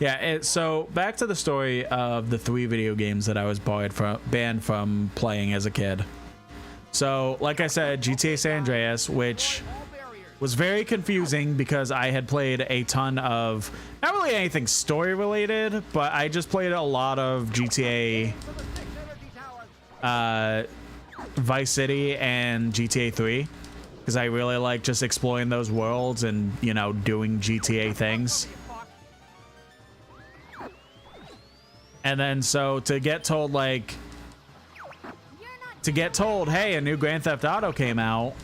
Yeah, so back to the story of the 3 video games that I was banned from playing as a kid. So, like I said, GTA San Andreas, which was very confusing because I had played a ton of, not really anything story related, but I just played a lot of GTA Vice City and GTA 3 because I really like just exploring those worlds and, you know, doing GTA things. And then so to get told, like, hey, a new Grand Theft Auto came out,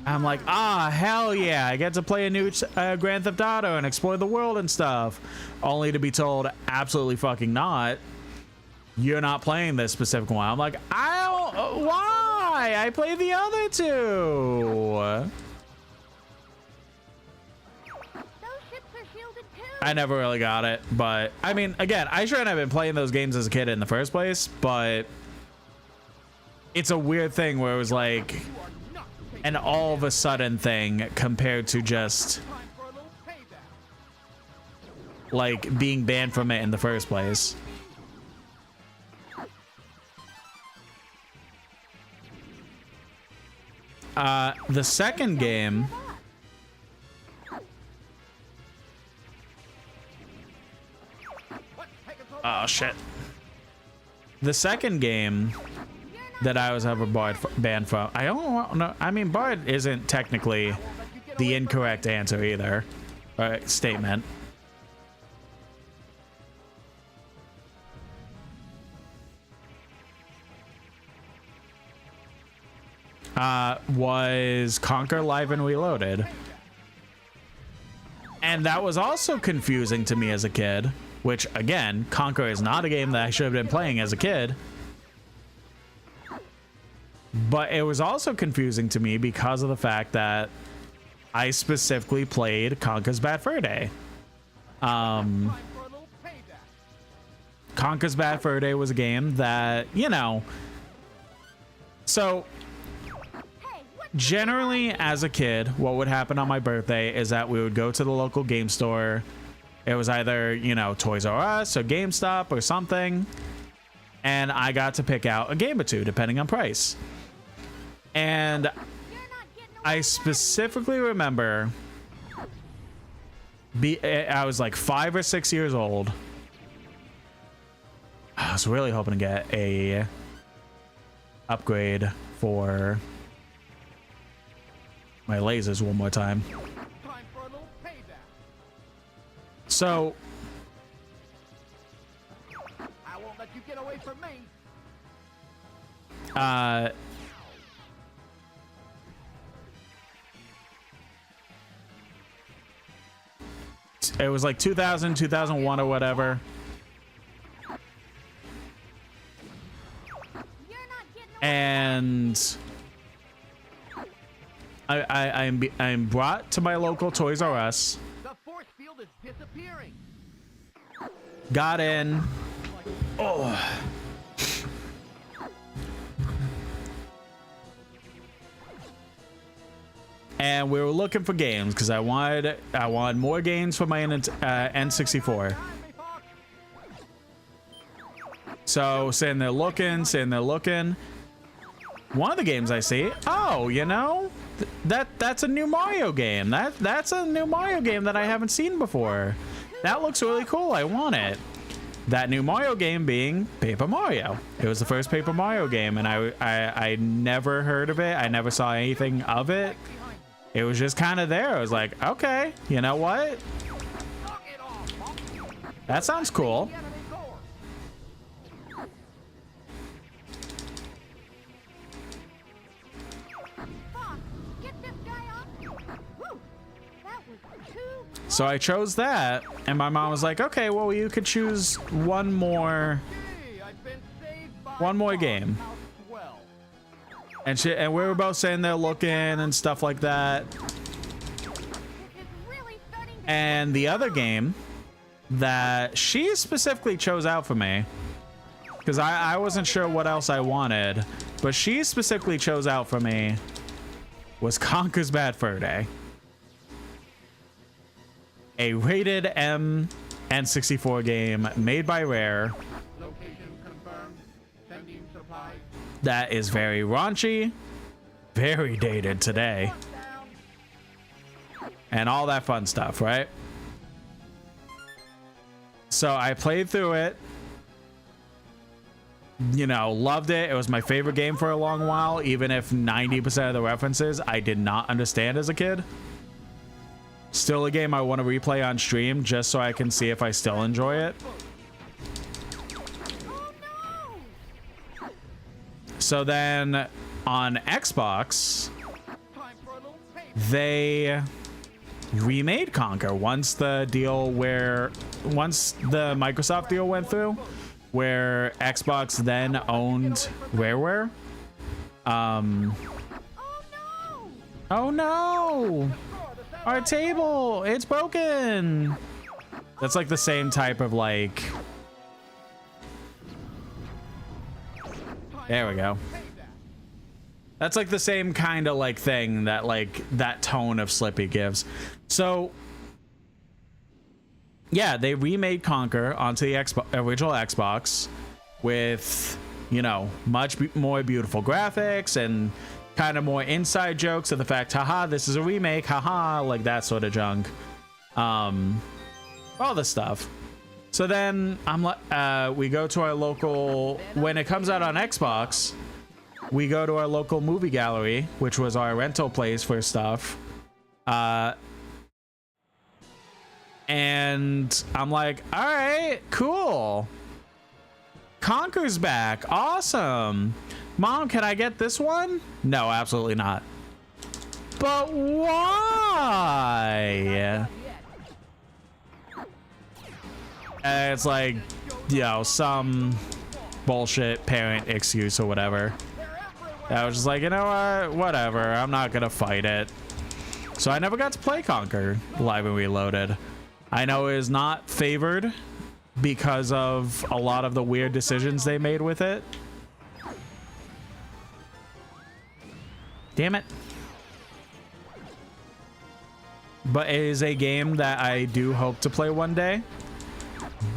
I'm like, ah, hell yeah, I get to play a new Grand Theft Auto and explore the world and stuff, only to be told absolutely fucking not. You're not playing this specific one. I'm like, why? I played the other 2. I never really got it, but I mean, again, I shouldn't have been playing those games as a kid in the first place, but it's a weird thing where it was like an all of a sudden thing compared to just like being banned from it in the first place. The second game, oh shit. The second game that I was ever banned from. I don't know. I mean, Bard isn't technically the incorrect answer either. Statement. Was Conquer Live and Reloaded. And that was also confusing to me as a kid, which again, Conquer is not a game that I should have been playing as a kid. But it was also confusing to me because of the fact that I specifically played Conker's Bad Fur Day. Conker's Bad Fur Day was a game that, you know, so generally as a kid, what would happen on my birthday is that we would go to the local game store. It was either, you know, Toys R Us or GameStop or something. And I got to pick out a game or two depending on price. And I specifically remember I was like 5 or 6 years old. I was really hoping to get a upgrade for my lasers one more time. So I won't let you get away from me. It was like 2000, 2001 or whatever. And I'm brought to my local Toys R Us. The force field is disappearing. Got in. Oh. And we were looking for games because I wanted more games for my N64. So sitting there looking. One of the games I see, oh, you know, that's a new Mario game. That's a new Mario game that I haven't seen before. That looks really cool. I want it. That new Mario game being Paper Mario. It was the first Paper Mario game, and I never heard of it. I never saw anything of it. It was just kind of there. I was like, okay, you know what? That sounds cool. So I chose that, and my mom was like, okay, well, you could choose one more game. And we were both sitting there looking and stuff like that. And the other game that she specifically chose out for me, because I wasn't sure what else I wanted, but she specifically chose out for me, was Conker's Bad Fur Day. A rated M N64 game made by Rare. That is very raunchy, very dated today, and all that fun stuff, right? So I played through it, you know, loved it. It was my favorite game for a long while, even if 90% of the references I did not understand as a kid. Still a game I want to replay on stream just so I can see if I still enjoy it. So then on Xbox, they remade Conker once the Microsoft deal went through, where Xbox then owned Rareware. Oh no! Our table, it's broken. That's like the same type of like. There we go. That's like the same kind of like thing that like that tone of Slippy gives. So yeah, they remade Conker onto the original Xbox with, you know, much more beautiful graphics and kind of more inside jokes of the fact, haha, this is a remake, haha, like that sort of junk. All this stuff. So then I'm we go to our local, when it comes out on Xbox, we go to our local movie gallery, which was our rental place for stuff. And I'm like, all right, cool. Conker's back. Awesome. Mom, can I get this one? No, absolutely not. But why? And it's like, you know, some bullshit parent excuse or whatever. I was just like, you know what? Whatever. I'm not going to fight it. So I never got to play Conker Live and Reloaded. I know it is not favored because of a lot of the weird decisions they made with it. Damn it. But it is a game that I do hope to play one day.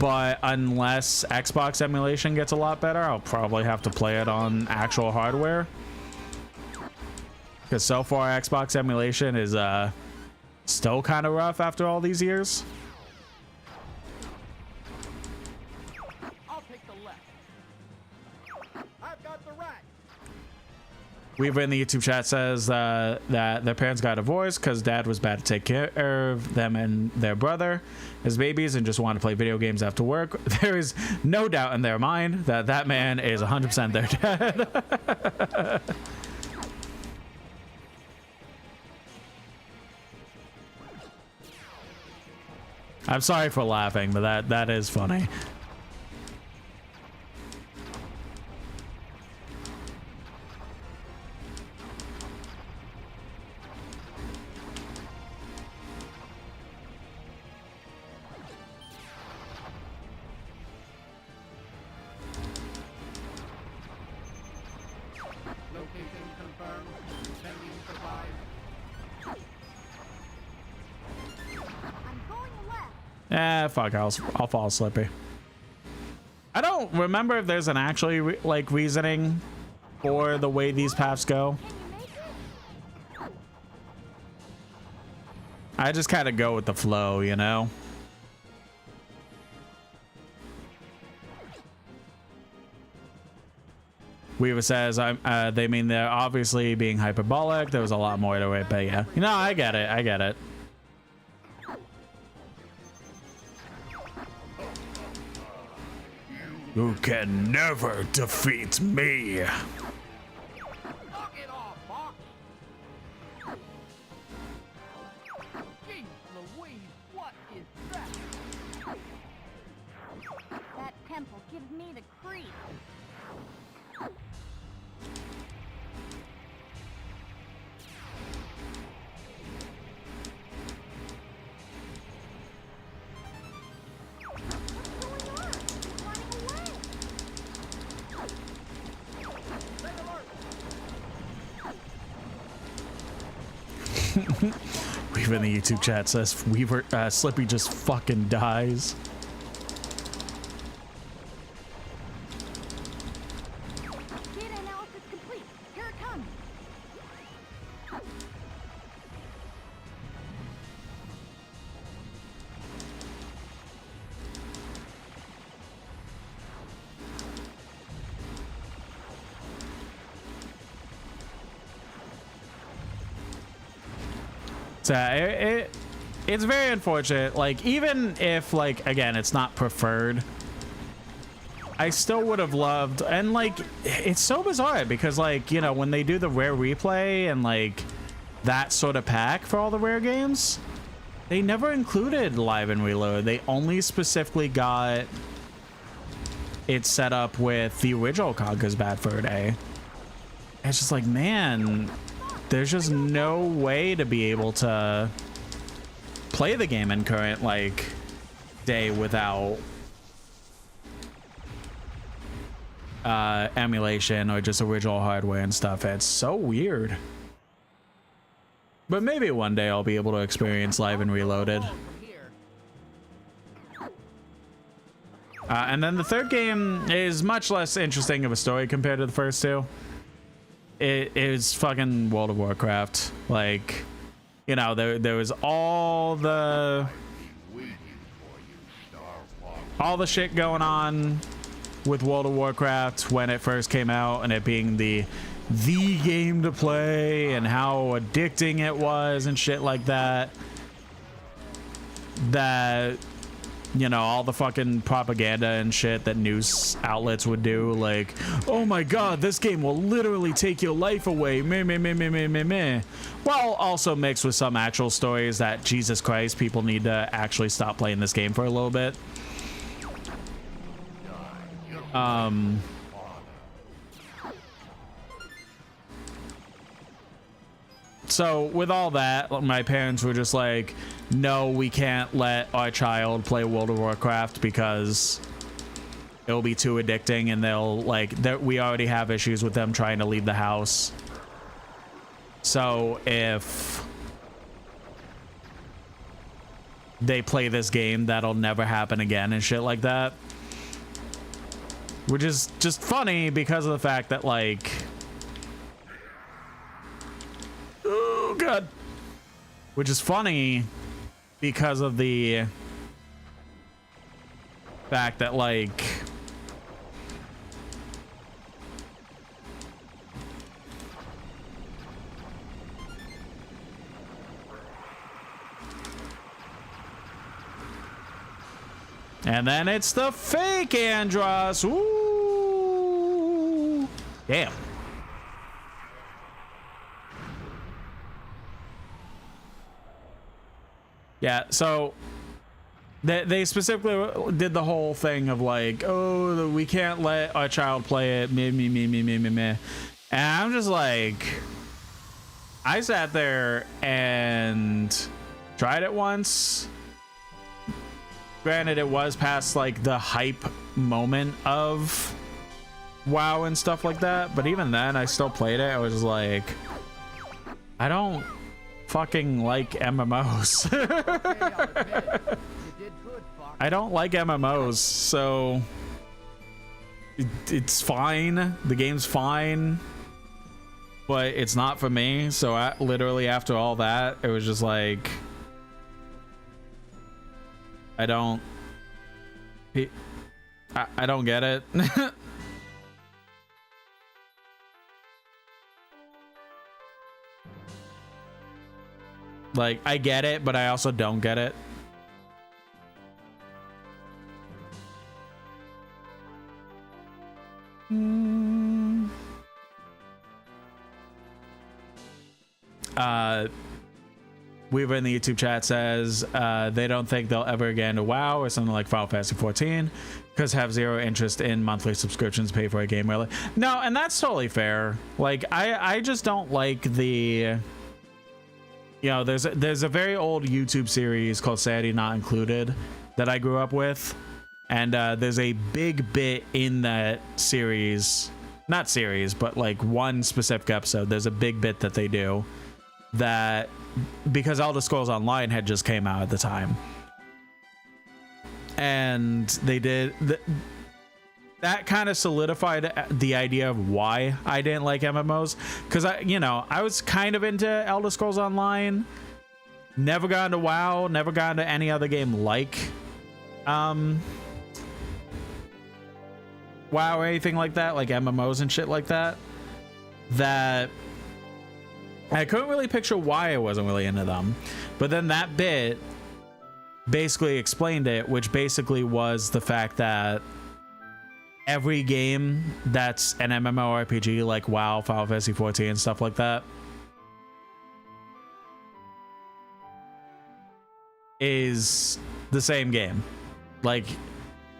But unless Xbox emulation gets a lot better, I'll probably have to play it on actual hardware. Because so far, Xbox emulation is still kind of rough after all these years. I'll take the left. I've got the right. Weaver in the YouTube chat says that their parents got divorced because dad was bad to take care of them and their brother as babies and just wanted to play video games after work. There is no doubt in their mind that that man is 100% their dad. I'm sorry for laughing, but that is funny. Location confirmed. Sending supplies. I'm going left. Fuck, I'll fall Slippy. I don't remember if there's an actually like reasoning for the way these paths go. I just kind of go with the flow, you know? Weaver says, they mean they're obviously being hyperbolic. There was a lot more to it, but yeah. No, I get it. I get it. You can never defeat me. Knock it off, Fox. Jeez Louise, what is that? That temple gives me the creep. Weaver in the YouTube chat says Slippy just fucking dies. Data analysis complete. Here it comes. So it's very unfortunate. Like, even if, like, again, it's not preferred, I still would have loved, and like, it's so bizarre because, like, you know, when they do the rare replay and like that sort of pack for all the rare games, they never included Live and Reload. They only specifically got it set up with the original Conker's Bad Fur Day. It's just like, man, there's just no way to be able to play the game in current, like, day without emulation or just original hardware and stuff. It's so weird. But maybe one day I'll be able to experience Live and Reloaded. And then the third game is much less interesting of a story compared to the first two. It is fucking World of Warcraft. Like, you know, there was all the shit going on with World of Warcraft when it first came out, and it being the the game to play and how addicting it was and shit like that, that, you know, all the fucking propaganda and shit that news outlets would do, like, oh my god, this game will literally take your life away, meh, meh, meh, meh, meh, meh, meh. While also mixed with some actual stories that, Jesus Christ, people need to actually stop playing this game for a little bit. So with all that, my parents were just like, no, we can't let our child play World of Warcraft because it'll be too addicting, and they'll like, we already have issues with them trying to leave the house. So if they play this game, that'll never happen again and shit like that. Which is just funny because of the fact that, like, oh god, which is funny because of the fact that, like, and then it's the fake Andross. Ooh, damn. Yeah, so they specifically did the whole thing of like, oh, we can't let our child play it, meh, meh, meh, meh, meh, meh, meh. And I'm just like, I sat there and tried it once. Granted, it was past like the hype moment of WoW and stuff like that, but even then I still played it. I was like, I don't fucking like MMOs. I don't like MMOs, so it's fine. The game's fine, but it's not for me. So literally after all that, it was just like, I don't get it. Like, I get it, but I also don't get it. Weaver in the YouTube chat says they don't think they'll ever get into WoW or something like Final Fantasy 14 because have zero interest in monthly subscriptions, pay for a game really. No, and that's totally fair. Like, I just don't like the, you know, there's a very old YouTube series called Sanity Not Included that I grew up with, and there's a big bit in that series, not series, but like one specific episode, there's a big bit that they do that, because Elder Scrolls Online had just came out at the time, and they did that kind of solidified the idea of why I didn't like MMOs, because I was kind of into Elder Scrolls Online, never got into WoW, never got into any other game like WoW or anything like that, like MMOs and shit like that, that I couldn't really picture why I wasn't really into them. But then that bit basically explained it, which basically was the fact that every game that's an MMORPG like WoW, Final Fantasy 14 and stuff like that is the same game. Like,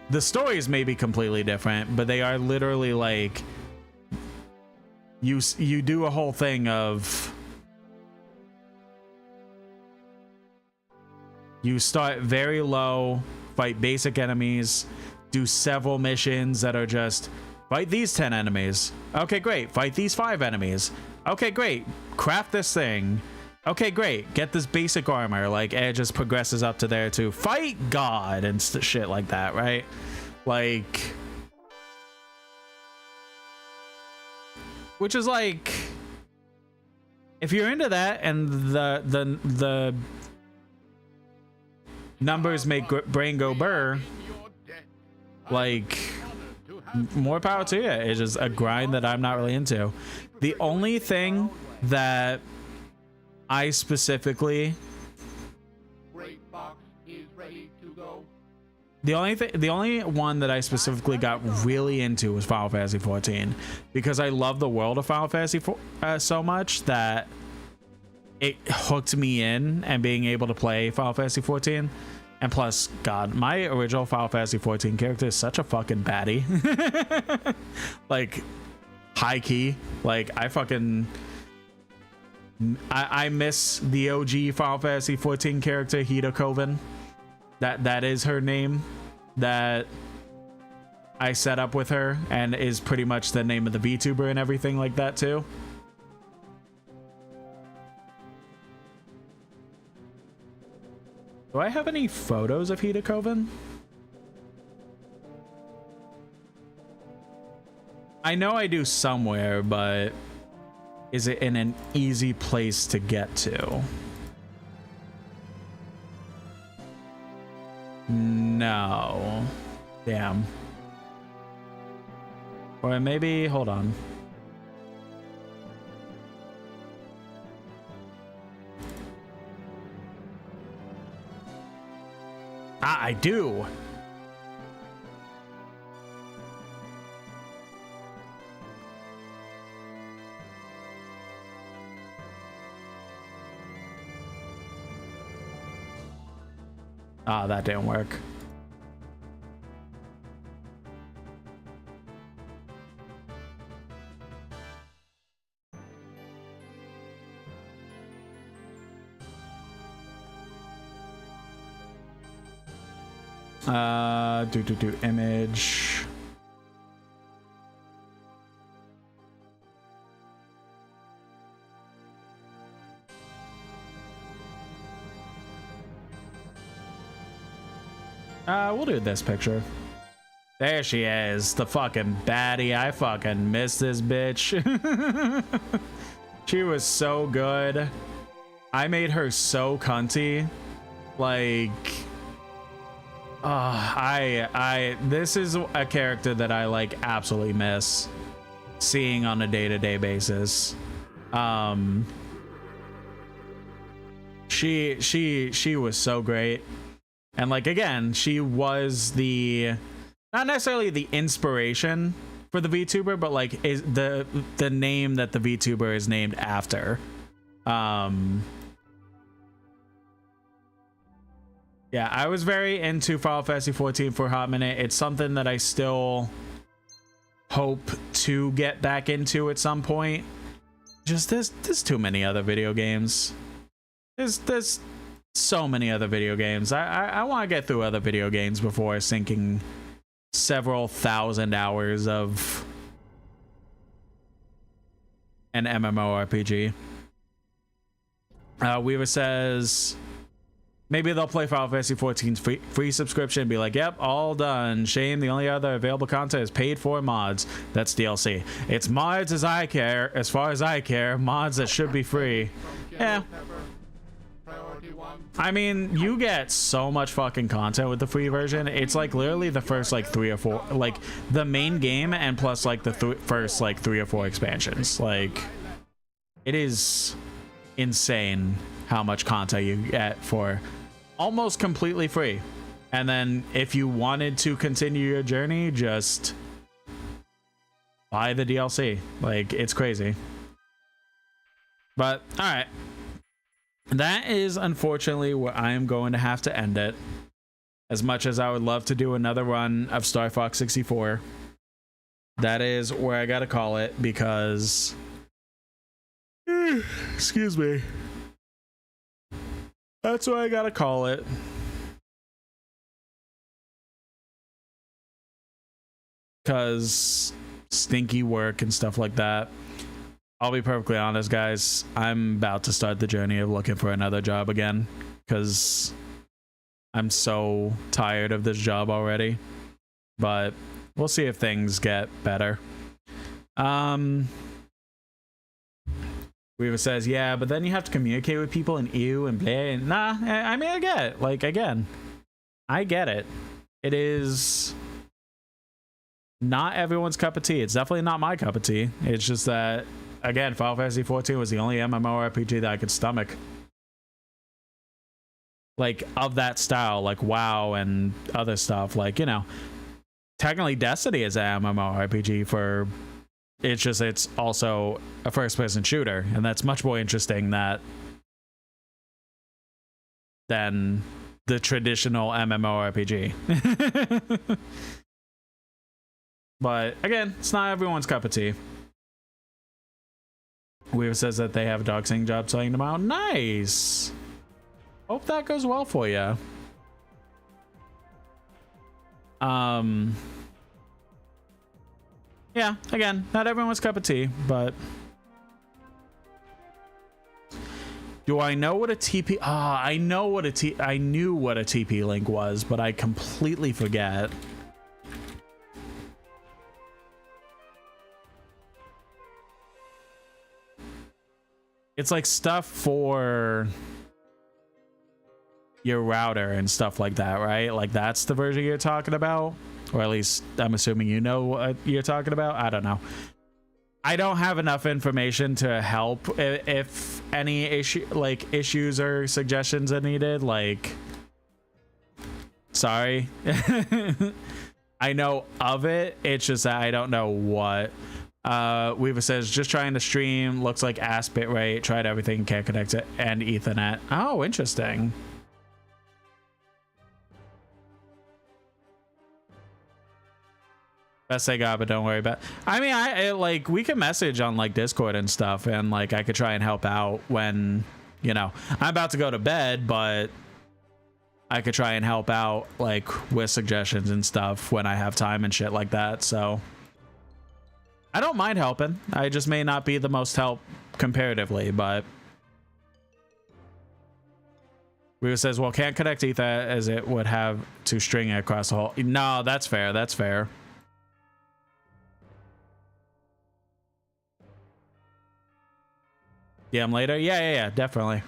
the stories may be completely different, but they are literally like, you do a whole thing of, you start very low, fight basic enemies, do several missions that are just fight these 10 enemies, okay great, fight these 5 enemies, okay great, craft this thing, okay great, get this basic armor, like it just progresses up to there to fight God and shit like that, right? Like, which is like, if you're into that and the numbers make brain go burr, like, more power to you. It's just a grind that I'm not really into. The only thing that I specifically the only one that I specifically got really into was Final Fantasy 14, because I love the world of Final Fantasy so much that it hooked me in, and being able to play Final Fantasy 14. And plus, God, my original Final Fantasy 14 character is such a fucking baddie. Like, high key. Like, I miss the OG Final Fantasy 14 character, Hida Koven. That is her name that I set up with her, and is pretty much the name of the VTuber and everything like that too. Do I have any photos of Hida Koven? I know I do somewhere, but is it in an easy place to get to? No. Damn. Or maybe, hold on. Ah, I do. Ah, that didn't work. Do image. We'll do this picture. There she is, the fucking baddie. I fucking miss this bitch. She was so good. I made her so cunty. Like, this is a character that I like absolutely miss seeing on a day-to-day basis. She was so great. And like, again, she was not necessarily the inspiration for the VTuber, but like is the name that the VTuber is named after. Yeah, I was very into Final Fantasy 14 for a hot minute. It's something that I still hope to get back into at some point. Just there's too many other video games. There's so many other video games. I want to get through other video games before sinking several thousand hours of an MMORPG. Weaver says maybe they'll play Final Fantasy 14's free subscription and be like, yep, all done. Shame the only other available content is paid for mods. That's DLC. It's mods as far as I care. Mods that should be free. Yeah. I mean, you get so much fucking content with the free version. It's like literally the first like 3 or 4, like the main game and plus like the first like 3 or 4 expansions. Like, it is insane how much content you get for almost completely free. And then if you wanted to continue your journey, just buy the DLC. Like, it's crazy. But all right, that is unfortunately where I am going to have to end it. As much as I would love to do another run of Star Fox 64, that is where I gotta call it, because excuse me, that's where I gotta call it. Because stinky work and stuff like that. I'll be perfectly honest, guys. I'm about to start the journey of looking for another job again, because I'm so tired of this job already. But we'll see if things get better. Weaver says, yeah, but then you have to communicate with people in EU and blah. And nah, I mean, I get it. Like, again, I get it. It is not everyone's cup of tea. It's definitely not my cup of tea. It's just that, again, Final Fantasy XIV was the only MMORPG that I could stomach. Like, of that style, like WoW and other stuff. Like, you know, technically Destiny is an MMORPG for... It's just, it's also a first-person shooter, and that's much more interesting than the traditional MMORPG. But again, it's not everyone's cup of tea. Weaver says that they have a dog singing job selling them out. Nice. Hope that goes well for you. Yeah, again, not everyone's cup of tea, but do I know what a TP? I know what I knew what a TP link was, but I completely forget. It's like stuff for your router and stuff like that, right? Like that's the version you're talking about, or at least I'm assuming you know what you're talking about. I don't know. I don't have enough information to help if any issues or suggestions are needed. Like, sorry. I know of it. It's just that I don't know what. Weaver says, just trying to stream, looks like ass bit rate, tried everything, can't connect it, and Ethernet. Oh, interesting. Best they got, but don't worry about it. I mean, like, we can message on like Discord and stuff, and like I could try and help out when, you know, I'm about to go to bed, but I could try and help out like with suggestions and stuff when I have time and shit like that. So I don't mind helping. I just may not be the most help comparatively, but Weaver says, well, can't connect Ether as it would have to string it across the whole. No, that's fair. That's fair. DM later. Yeah, definitely.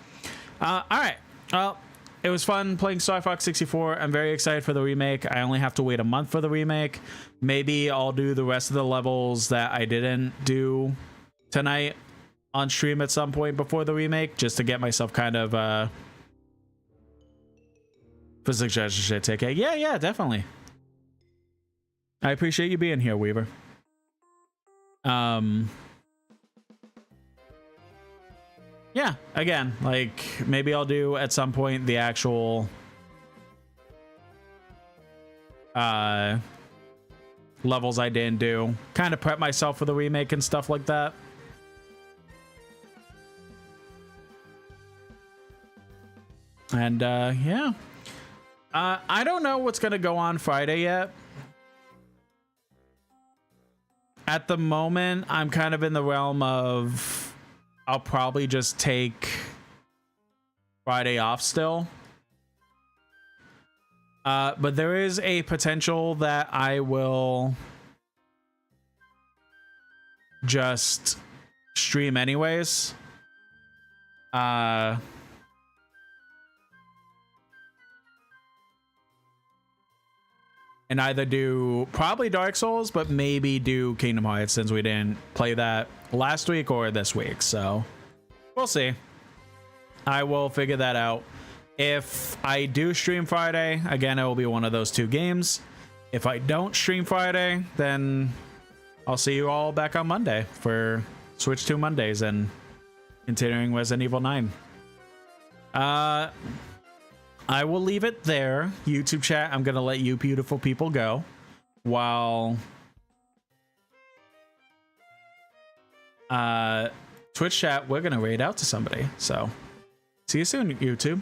All right. Well, it was fun playing Star Fox 64. I'm very excited for the remake. I only have to wait a month for the remake. Maybe I'll do the rest of the levels that I didn't do tonight on stream at some point before the remake, just to get myself kind of for suggestion shit ticket. Yeah, definitely. I appreciate you being here, Weaver. Yeah, again, like maybe I'll do at some point the actual levels I didn't do, kind of prep myself for the remake and stuff like that. And yeah, I don't know what's gonna go on Friday yet. At the moment, I'm kind of in the realm of I'll probably just take Friday off still. But there is a potential that I will just stream anyways. And either do probably Dark Souls, but maybe do Kingdom Hearts since we didn't play that last week or this week. So we'll see. I will figure that out. If I do stream Friday, again, it will be one of those two games. If I don't stream Friday, then I'll see you all back on Monday for Switch 2 Mondays and continuing Resident Evil 9. I will leave it there. YouTube chat, I'm going to let you beautiful people go while Twitch chat, we're going to raid out to somebody. So see you soon, YouTube.